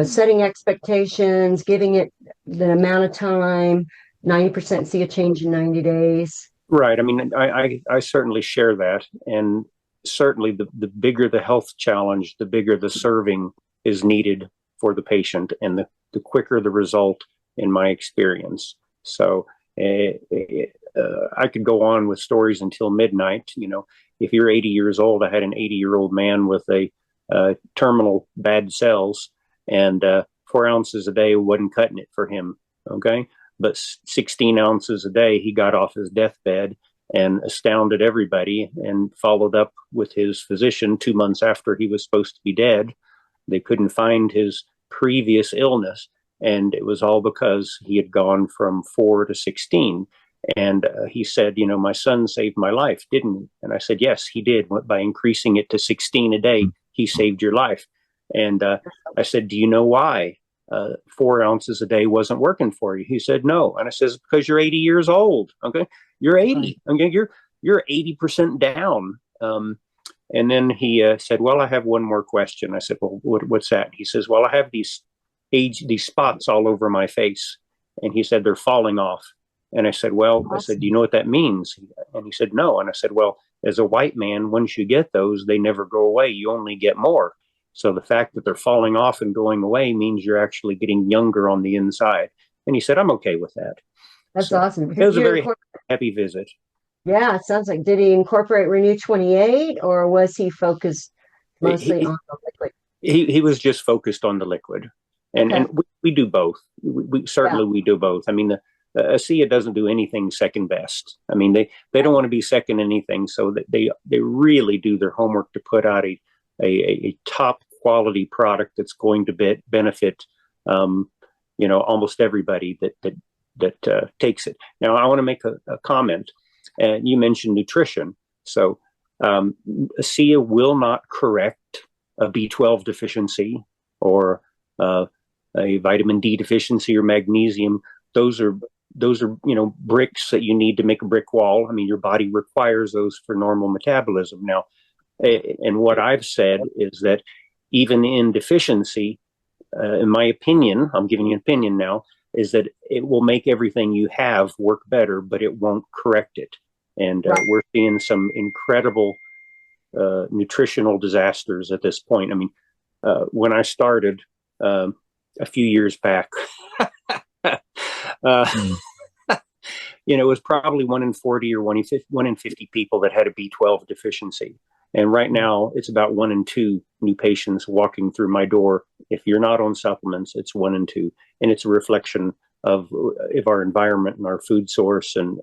[SPEAKER 6] setting expectations, giving it the amount of time, 90% see a change in 90 days.
[SPEAKER 5] Right. I mean, I certainly share that. And certainly the bigger the health challenge, the bigger the serving is needed for the patient, and the quicker the result, in my experience. So I could go on with stories until midnight. If you're 80 years old, I had an 80-year-old man with a terminal bad cells, and 4 ounces a day wasn't cutting it for him. Okay. But 16 ounces a day, he got off his deathbed and astounded everybody, and followed up with his physician 2 months after he was supposed to be dead. They couldn't find his previous illness, and it was all because he had gone from 4 to 16. And he said, my son saved my life, didn't he? And I said, yes, he did. By increasing it to 16 a day, he saved your life. And I said, do you know why 4 ounces a day wasn't working for you? He said, no. And I says, because you're 80 years old. Okay. You're 80. Okay. You're 80% down. And then he said, well, I have one more question. I said, well, what's that? He says, well, I have these spots all over my face. And he said, they're falling off. And I said, well, awesome. I said, do you know what that means? And he said, no. And I said, well, as a white man, once you get those, they never go away. You only get more. So the fact that they're falling off and going away means you're actually getting younger on the inside. And he said, I'm okay with that.
[SPEAKER 6] That's
[SPEAKER 5] So
[SPEAKER 6] awesome.
[SPEAKER 5] it was a
[SPEAKER 6] Did you
[SPEAKER 5] very
[SPEAKER 6] incor-
[SPEAKER 5] happy visit.
[SPEAKER 6] yeah, it sounds like, did he incorporate Renew 28 or was he focused mostly
[SPEAKER 5] He,
[SPEAKER 6] on the liquid?
[SPEAKER 5] he was just focused on the liquid. And
[SPEAKER 6] Okay.
[SPEAKER 5] and we do both. We certainly we do both. I mean, the ASEA doesn't do anything second best. I mean, they don't want to be second anything, so that they really do their homework to put out a top quality product that's going to benefit almost everybody that takes it. Now, I want to make a comment. You mentioned nutrition, so ASEA will not correct a B12 deficiency or a vitamin D deficiency or magnesium. Those are bricks that you need to make a brick wall. I mean, your body requires those for normal metabolism. Now, and what I've said is that even in deficiency, in my opinion, I'm giving you an opinion now, is that it will make everything you have work better, but it won't correct it. And we're seeing some incredible nutritional disasters at this point. I mean, when I started a few years back, it was probably 1 in 40 or 1 in 50 people that had a B12 deficiency. And right now, it's about 1 in 2 new patients walking through my door. If you're not on supplements, it's 1 in 2. And it's a reflection of our environment and our food source and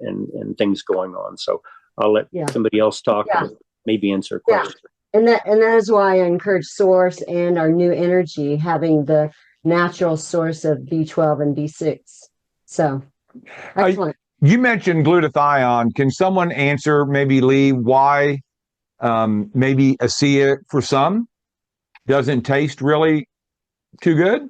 [SPEAKER 5] things going on. So I'll let somebody else talk and maybe answer a question.
[SPEAKER 6] And that is why I encourage Source and our new energy having the natural source of B12 and B6. So excellent.
[SPEAKER 2] You mentioned glutathione. Can someone answer, maybe Lee, why maybe ASEA for some doesn't taste really too good,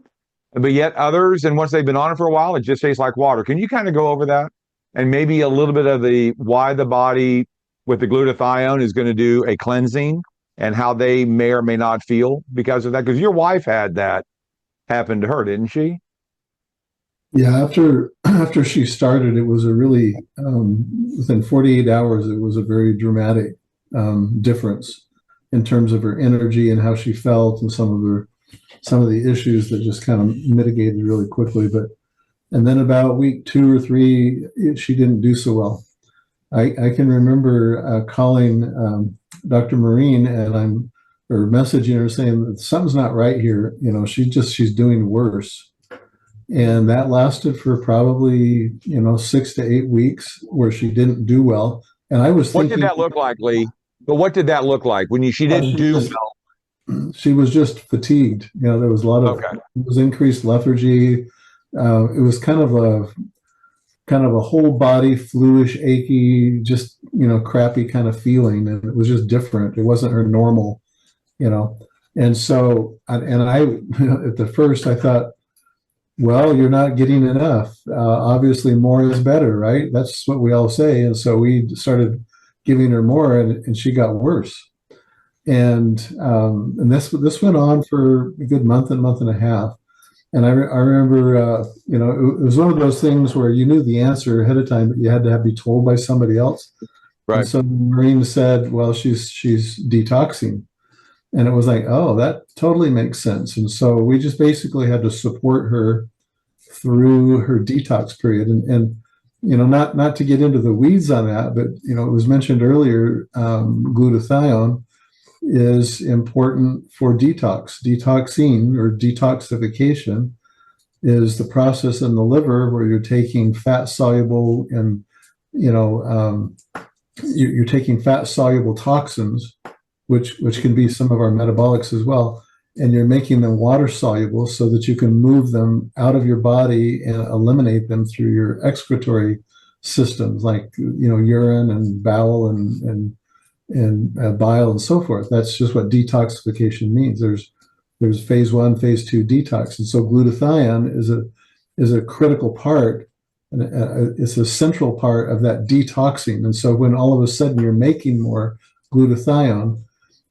[SPEAKER 2] but yet others, and once they've been on it for a while, it just tastes like water? Can you kind of go over that and maybe a little bit of why the body with the glutathione is going to do a cleansing and how they may or may not feel because of that? Because your wife had that happen to her, didn't she?
[SPEAKER 4] Yeah, after she started, it was a really within 48 hours, it was a very dramatic difference in terms of her energy and how she felt and some of the issues that just kind of mitigated really quickly. And then about week 2 or 3, she didn't do so well. I can remember calling Dr. Marine and messaging her saying that something's not right here. She's doing worse. And that lasted for probably, 6 to 8 weeks where she didn't do well. And I was thinking,
[SPEAKER 2] what did that look like, Lee? But what did that look like when she didn't do well?
[SPEAKER 4] She was just fatigued. There was a lot of it was increased lethargy. It was kind of a whole body fluish, achy, just crappy kind of feeling, and it was just different. It wasn't her normal, And so, I at the first I thought, well, you're not getting enough. Obviously, more is better, right? That's what we all say. And so we started giving her more, and she got worse. And this went on for a good month and a half. And I remember, it was one of those things where you knew the answer ahead of time, but you had to be told by somebody else. Right. And so Maureen said, well, she's detoxing. And it was like, oh, that totally makes sense. And so we just basically had to support her through her detox period. And not to get into the weeds on that, but, it was mentioned earlier, glutathione is important for detox. Detoxing or detoxification is the process in the liver where you're taking fat soluble and, you're taking fat soluble toxins, which can be some of our metabolics as well. And you're making them water soluble so that you can move them out of your body and eliminate them through your excretory systems, like, urine and bowel and bile and so forth. That's just what detoxification means. There's phase 1, phase 2 detox. And so glutathione is a critical part. It's a central part of that detoxing. And so when all of a sudden you're making more glutathione,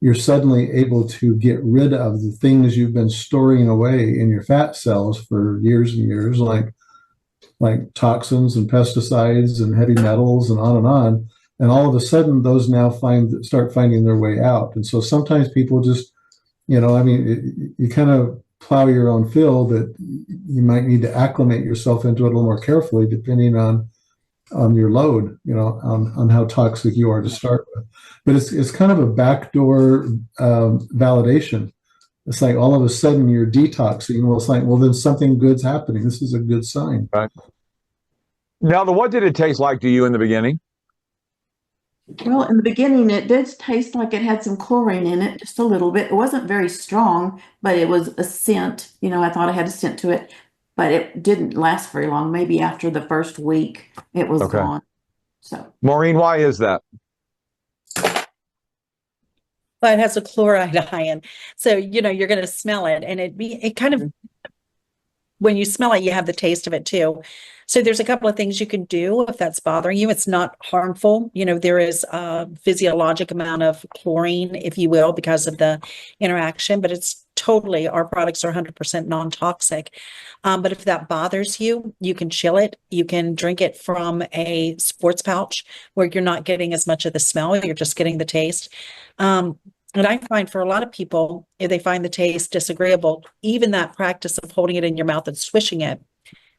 [SPEAKER 4] you're suddenly able to get rid of the things you've been storing away in your fat cells for years and years, like toxins and pesticides and heavy metals and on. And all of a sudden, those now start finding their way out. And so sometimes people just, I mean, you kind of plow your own field, but you might need to acclimate yourself into it a little more carefully, depending on your load, on how toxic you are to start with. But it's kind of a backdoor validation. It's like all of a sudden you're detoxing. Well, it's like, well, then something good's happening. This is a good sign.
[SPEAKER 2] Right. Now, what did it taste like to you in the beginning?
[SPEAKER 3] Well, in the beginning, it did taste like it had some chlorine in it, just a little bit. It wasn't very strong, but it was a scent. I thought it had a scent to it, but it didn't last very long. Maybe after the first week, it was gone. So,
[SPEAKER 2] Maureen, why is that?
[SPEAKER 1] Well, it has a chloride ion. So, you're going to smell it, and it kind of, when you smell it, you have the taste of it too. So there's a couple of things you can do if that's bothering you. It's not harmful. There is a physiologic amount of chlorine, if you will, because of the interaction, but our products are 100% non-toxic. But if that bothers you, you can chill it. You can drink it from a sports pouch where you're not getting as much of the smell. You're just getting the taste. And I find for a lot of people, if they find the taste disagreeable, even that practice of holding it in your mouth and swishing it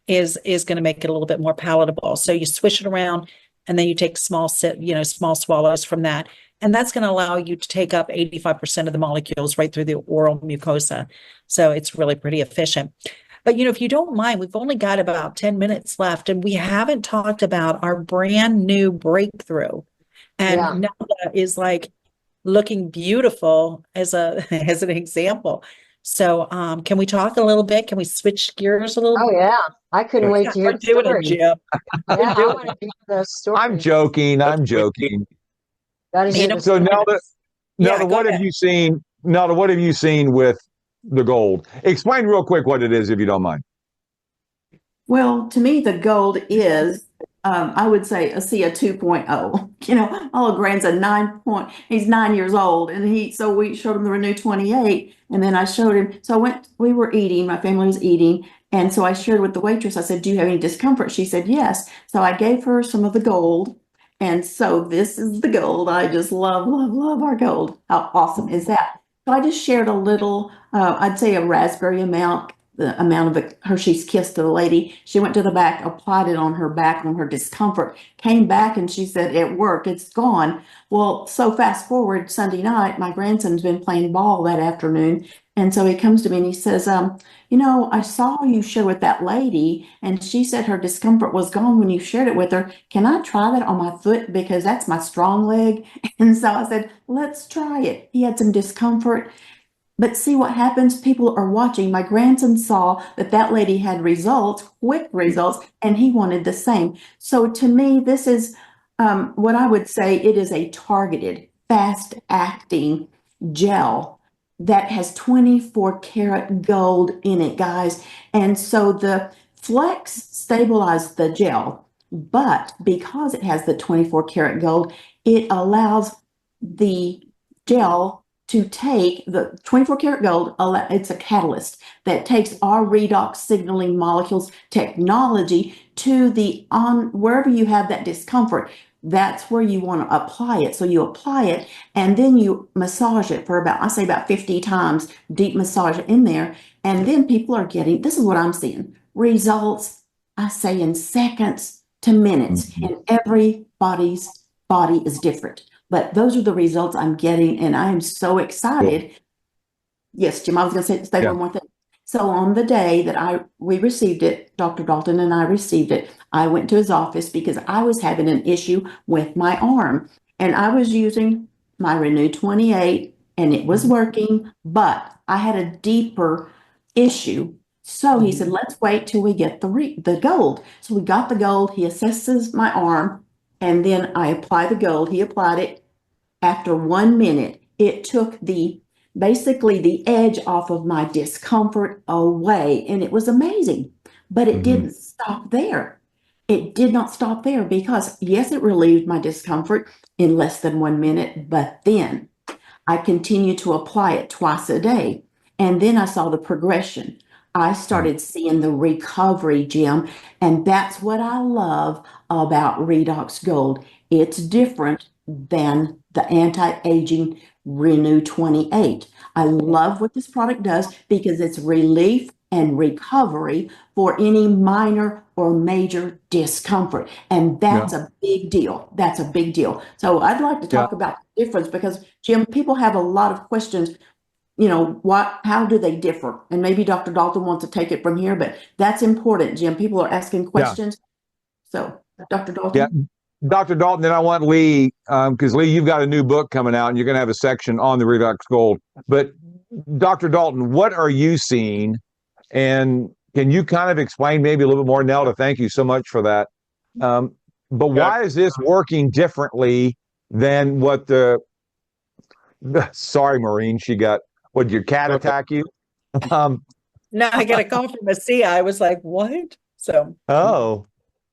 [SPEAKER 1] is going to make it a little bit more palatable. So you swish it around and then you take small swallows from that. And that's going to allow you to take up 85% of the molecules right through the oral mucosa. So it's really pretty efficient. But, if you don't mind, we've only got about 10 minutes left and we haven't talked about our brand new breakthrough. And Nelda is like looking beautiful as an example. So can we talk a little bit? Can we switch gears a little
[SPEAKER 6] Oh,
[SPEAKER 1] bit?
[SPEAKER 6] yeah. I couldn't wait to hear the
[SPEAKER 1] Doing
[SPEAKER 6] story.
[SPEAKER 1] it, Jim.
[SPEAKER 6] Yeah, I want to hear the story.
[SPEAKER 2] I'm joking.
[SPEAKER 6] Gotta hear the
[SPEAKER 2] So
[SPEAKER 6] story.
[SPEAKER 2] Nelda, what have you seen? Nelda, what have you seen with the gold? Explain real quick what it is, if you don't mind.
[SPEAKER 3] well, to me, the gold is, I would say, a 2.0. Olive Grand's he's 9 years old, and so we showed him the Renew 28, and then I showed him, so we were eating, my family was eating, and so I shared with the waitress, I said, do you have any discomfort? She said, yes. So I gave her some of the gold, and so this is the gold. I just love, love, love our gold. How awesome is that? So I just shared a little, I'd say a raspberry amount, the amount of a Hershey's Kiss to the lady. She went to the back, applied it on her back, on her discomfort, came back and she said, it worked, it's gone. Well, so fast forward Sunday night, my grandson's been playing ball that afternoon. And so he comes to me and he says, I saw you share with that lady and she said her discomfort was gone when you shared it with her. Can I try that on my foot? Because that's my strong leg. And so I said, let's try it. He had some discomfort. But see what happens? People are watching. My grandson saw that lady had results, quick results, and he wanted the same. So to me, this is what I would say it is a targeted, fast-acting gel that has 24 karat gold in it, guys. And so the Flex stabilized the gel, but because it has the 24 karat gold, it allows the gel to take the 24 karat gold. It's a catalyst that takes our redox signaling molecules technology to wherever you have that discomfort. That's where you want to apply it. So you apply it and then you massage it for about 50 times, deep massage in there. And then people are getting, this is what I'm seeing, results, I say in seconds to minutes. And everybody's body is different. But those are the results I'm getting, and I am so excited. Cool. Yes, Jim, I was going to say one more thing. So on the day that we received it, Dr. Dalton and I received it, I went to his office because I was having an issue with my arm. And I was using my Renew 28, and it was working, but I had a deeper issue. So he said, let's wait till we get the gold. So we got the gold. He assesses my arm. And then I apply the gold. He applied it. After 1 minute, it took basically the edge off of my discomfort away. And it was amazing. But it didn't stop there. It did not stop there because, yes, it relieved my discomfort in less than 1 minute. But then I continued to apply it twice a day. And then I saw the progression. I started seeing the recovery, Jim, and that's what I love about Redox Gold. It's different than the anti-aging Renew 28. I love what this product does because it's relief and recovery for any minor or major discomfort. And that's a big deal. That's a big deal. So I'd like to talk about the difference because, Jim, people have a lot of questions. How do they differ? And maybe Dr. Dalton wants to take it from here, but that's important, Jim. People are asking questions. So, Dr. Dalton.
[SPEAKER 2] Yeah. Dr. Dalton, then I want Lee, because Lee, you've got a new book coming out and you're going to have a section on the Redox Gold. But Dr. Dalton, what are you seeing? And can you kind of explain maybe a little bit more? Nelda, thank you so much for that. But why is this working differently than what sorry, Maureen, did your cat attack you?
[SPEAKER 1] No, I got a call from Asia. I was like, what? So.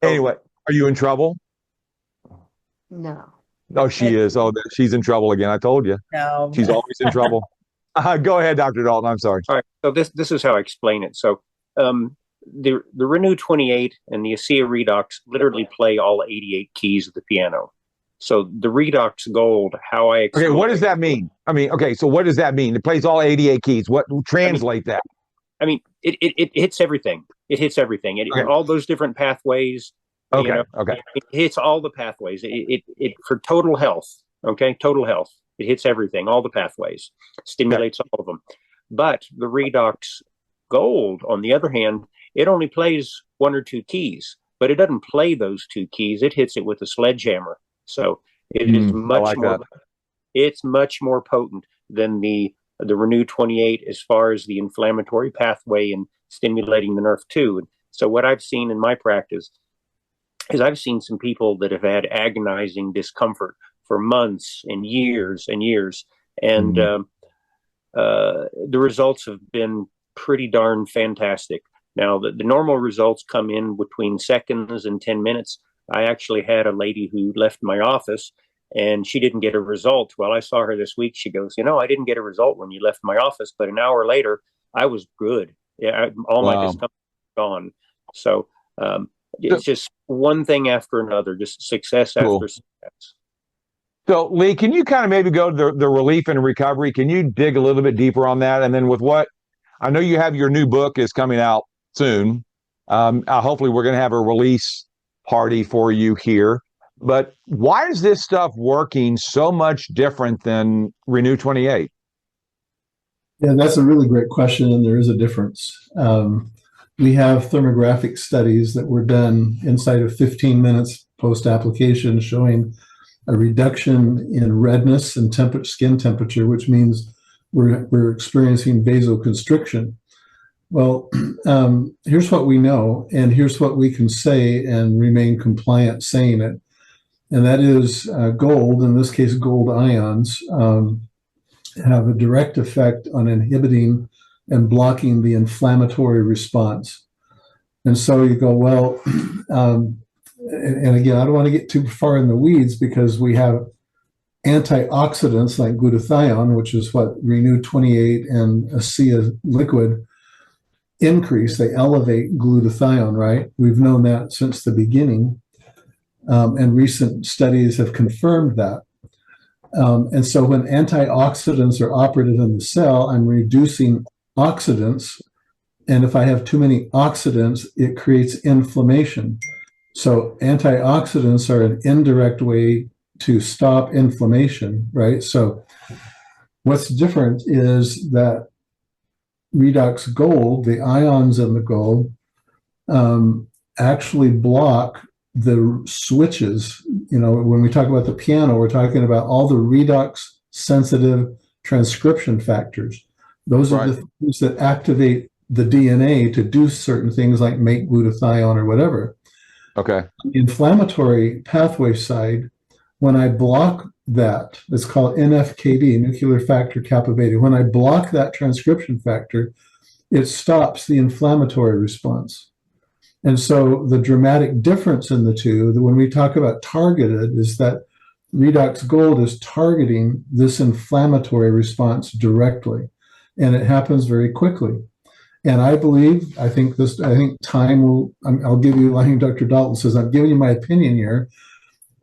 [SPEAKER 2] Anyway, are you in trouble?
[SPEAKER 6] No.
[SPEAKER 2] Oh, she is. Oh, she's in trouble again. I told you.
[SPEAKER 1] No.
[SPEAKER 2] She's always in trouble. Go ahead, Dr. Dalton. I'm sorry.
[SPEAKER 5] All right. So this is how I explain it. So the Renew 28 and the ASEA Redox literally play all 88 keys of the piano. So the Redox Gold, how I
[SPEAKER 2] Okay, what does that mean? So what does that mean? It plays all 88 keys. What translate that?
[SPEAKER 5] It hits everything. It hits everything. All those different pathways.
[SPEAKER 2] Okay.
[SPEAKER 5] It hits all the pathways. It for total health. Okay, total health. It hits everything, all the pathways, stimulates all of them. But the Redox Gold, on the other hand, it only plays one or two keys, but it doesn't play those two keys. It hits it with a sledgehammer. So it is much more. It's much more potent than the Renew 28 as far as the inflammatory pathway and stimulating the nerve too. And so what I've seen in my practice is I've seen some people that have had agonizing discomfort for months and years and years. And the results have been pretty darn fantastic. Now, the normal results come in between seconds and 10 minutes. I actually had a lady who left my office and she didn't get a result. Well, I saw her this week. She goes, I didn't get a result when you left my office, but an hour later, I was good. My discomfort was gone. So it's just one thing after another, just success after success.
[SPEAKER 2] So, Lee, can you kind of maybe go to the relief and recovery? Can you dig a little bit deeper on that? And then with what I know you have your new book is coming out soon. Hopefully we're going to have a release party for you here. But why is this stuff working so much different than Renew 28?
[SPEAKER 4] Yeah, that's a really great question, and there is a difference. We have thermographic studies that were done inside of 15 minutes post-application showing a reduction in redness and skin temperature, which means we're experiencing vasoconstriction. Well, here's what we know, and here's what we can say and remain compliant saying it. And that is gold, in this case, gold ions, have a direct effect on inhibiting and blocking the inflammatory response. And so you go, well, and again, I don't want to get too far in the weeds because we have antioxidants like glutathione, which is what Renew 28 and ASEA liquid increase. They elevate glutathione, right? We've known that since the beginning. And recent studies have confirmed that. And so when antioxidants are operative in the cell, I'm reducing oxidants. And if I have too many oxidants, it creates inflammation. So antioxidants are an indirect way to stop inflammation, right? So what's different is that Redox Gold, the ions in the gold, actually block the switches. When we talk about the piano, we're talking about all the redox sensitive transcription factors. Those are the things that activate the DNA to do certain things like make glutathione or whatever.
[SPEAKER 2] Okay.
[SPEAKER 4] On the inflammatory pathway side, when I block that, it's called NFKB, nuclear factor kappa beta. When I block that transcription factor, it stops the inflammatory response. And so the dramatic difference in the two, when we talk about targeted, is that Redox Gold is targeting this inflammatory response directly, and it happens very quickly. And I think time will, I'll give you, like Dr. Dalton says, I'm giving you my opinion here.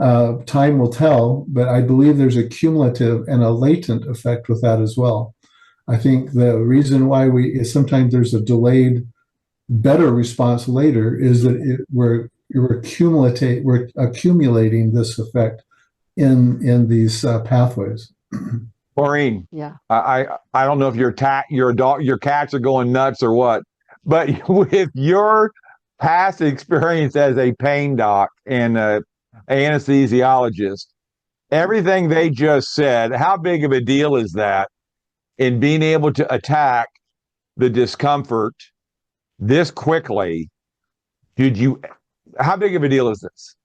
[SPEAKER 4] Time will tell, but I believe there's a cumulative and a latent effect with that as well. I think the reason why is sometimes there's a delayed, better response later is that we're accumulating this effect in these pathways.
[SPEAKER 2] Maureen,
[SPEAKER 6] Yeah.
[SPEAKER 2] I don't know if your dog, your cats are going nuts or what, but with your past experience as a pain doc and a anesthesiologist, everything they just said, how big of a deal is that in being able to attack the discomfort this quickly? How big of a deal is this?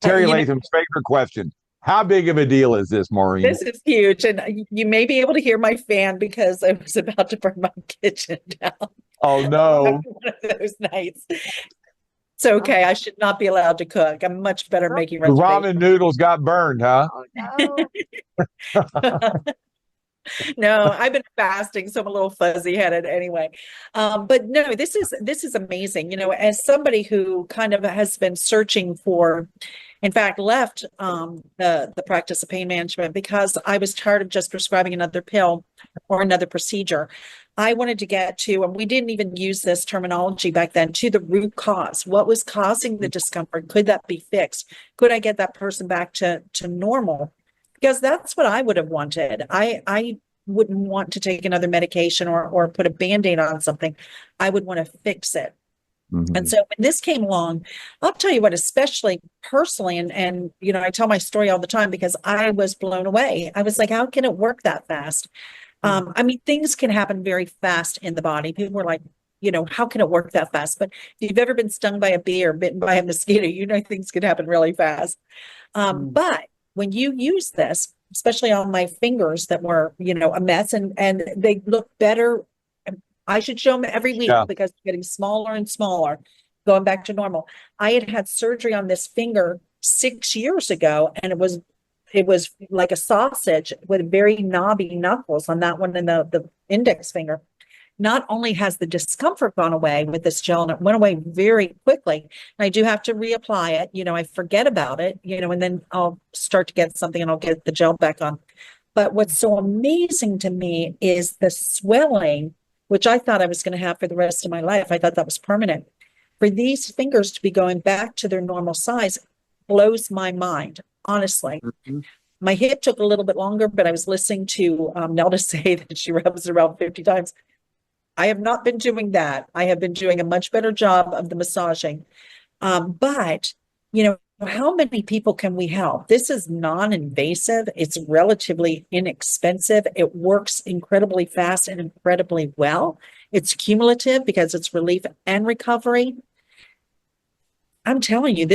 [SPEAKER 2] Terry Latham's favorite question. How big of a deal is this, Maureen?
[SPEAKER 1] This is huge. And you may be able to hear my fan because I was about to burn my kitchen down.
[SPEAKER 2] Oh, no.
[SPEAKER 1] One of those nights. It's okay. I should not be allowed to cook. I'm much better making
[SPEAKER 2] The ramen noodles got burned, huh?
[SPEAKER 6] Oh, no.
[SPEAKER 1] No, I've been fasting, so I'm a little fuzzy headed anyway. But no, this is amazing. As somebody who kind of has been searching for, in fact, left the practice of pain management because I was tired of just prescribing another pill or another procedure. I wanted to get to, and we didn't even use this terminology back then, to the root cause. What was causing the discomfort? Could that be fixed? Could I get that person back to normal? Because that's what I would have wanted. I wouldn't want to take another medication or put a Band-Aid on something. I would want to fix it.
[SPEAKER 2] Mm-hmm.
[SPEAKER 1] And so when this came along, I'll tell you what, especially personally, and I tell my story all the time because I was blown away. I was like, how can it work that fast? I mean, things can happen very fast in the body. People were like, how can it work that fast? But if you've ever been stung by a bee or bitten by a mosquito, things can happen really fast. But when you use this, especially on my fingers that were, a mess and they look better. I should show them every week because they're getting smaller and smaller, going back to normal. I had surgery on this finger 6 years ago, and it was like a sausage with very knobby knuckles on that one and the index finger. Not only has the discomfort gone away with this gel, and it went away very quickly. And I do have to reapply it. I forget about it, and then I'll start to get something and I'll get the gel back on. But what's so amazing to me is the swelling, which I thought I was going to have for the rest of my life. I thought that was permanent. For these fingers to be going back to their normal size blows my mind, honestly. Mm-hmm. My hip took a little bit longer, but I was listening to Nelda say that she rubs it around 50 times. I have not been doing that. I have been doing a much better job of the massaging. But, how many people can we help? This is non-invasive. It's relatively inexpensive. It works incredibly fast and incredibly well. It's cumulative because it's relief and recovery. I'm telling you,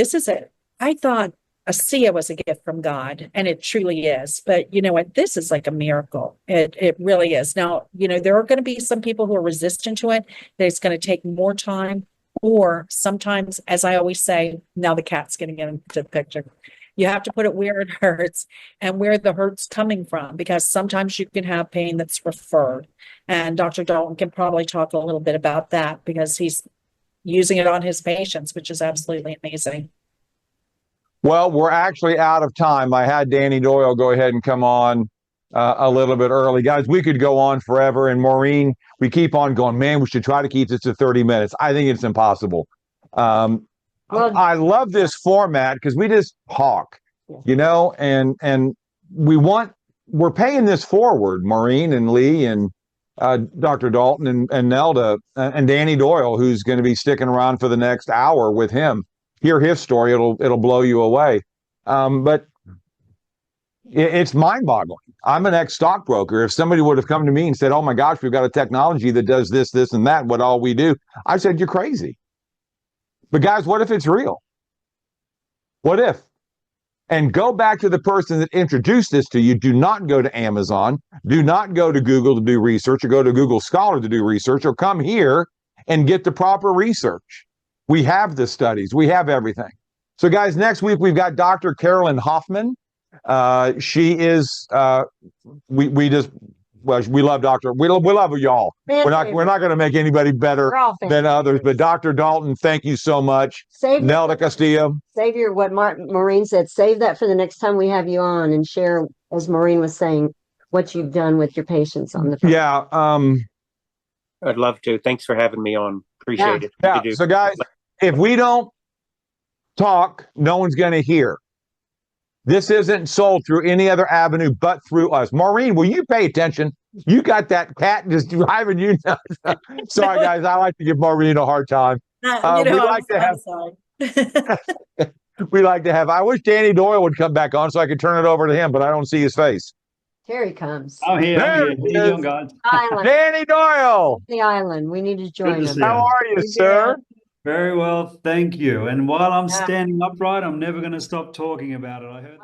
[SPEAKER 1] I thought ASEA was a gift from God, and it truly is. But you know what? This is like a miracle. It really is. Now, there are going to be some people who are resistant to it, that it's going to take more time, or sometimes, as I always say, now the cat's getting into the picture. You have to put it where it hurts and where the hurt's coming from, because sometimes you can have pain that's referred. And Dr. Dalton can probably talk a little bit about that because he's using it on his patients, which is absolutely amazing.
[SPEAKER 2] Well, we're actually out of time. I had Danny Doyle go ahead and come on a little bit early. Guys, we could go on forever. And Maureen, we keep on going, man, we should try to keep this to 30 minutes. I think it's impossible. Well, I love this format because we just talk, and we're paying this forward, Maureen and Lee and Dr. Dalton and Nelda and Danny Doyle, who's going to be sticking around for the next hour with him. Hear his story, it'll blow you away. But it's mind-boggling. I'm an ex-stockbroker. If somebody would have come to me and said, oh my gosh, we've got a technology that does this, this, and that, what all we do, I said, you're crazy. But guys, what if it's real? What if? And go back to the person that introduced this to you. Do not go to Amazon. Do not go to Google to do research, or go to Google Scholar to do research, or come here and get the proper research. We have the studies. We have everything. So, guys, next week we've got Dr. Carolyn Hoffman. She is, we just well, we love Dr. We love y'all.
[SPEAKER 6] Fan
[SPEAKER 2] We're
[SPEAKER 6] favorite.
[SPEAKER 2] not going to make anybody better
[SPEAKER 6] We're all fan
[SPEAKER 2] than others, but
[SPEAKER 6] favorites.
[SPEAKER 2] Dr. Dalton, thank you so much.
[SPEAKER 6] Save
[SPEAKER 2] Nelda Castillo.
[SPEAKER 6] Save your what Maureen said. Save that for the next time we have you on and share, as Maureen was saying, what you've done with your patients on the phone.
[SPEAKER 2] Yeah.
[SPEAKER 5] I'd love to. Thanks for having me on. Appreciate it.
[SPEAKER 2] Yeah.
[SPEAKER 5] You do.
[SPEAKER 2] So guys, if we don't talk, no one's going to hear. This isn't sold through any other avenue but through us. Maureen, will you pay attention? You got that cat just driving you nuts. Sorry, guys. I like to give Maureen a hard time.
[SPEAKER 1] You know,
[SPEAKER 2] we like to have.
[SPEAKER 1] sorry.
[SPEAKER 2] We like to have. I wish Danny Doyle would come back on so I could turn it over to him, but I don't see his face.
[SPEAKER 6] Here he comes.
[SPEAKER 7] I'm here.
[SPEAKER 2] There
[SPEAKER 7] I'm
[SPEAKER 2] he
[SPEAKER 7] here. How you
[SPEAKER 2] is.
[SPEAKER 7] doing, guys?
[SPEAKER 6] Island.
[SPEAKER 2] Danny Doyle,
[SPEAKER 6] The island. We need to join
[SPEAKER 7] to
[SPEAKER 6] him.
[SPEAKER 7] see
[SPEAKER 2] how are you,
[SPEAKER 6] Yeah.
[SPEAKER 2] sir?
[SPEAKER 7] Very well, thank you. And while I'm
[SPEAKER 6] Yeah.
[SPEAKER 7] standing upright, I'm never going to stop talking about it. I heard.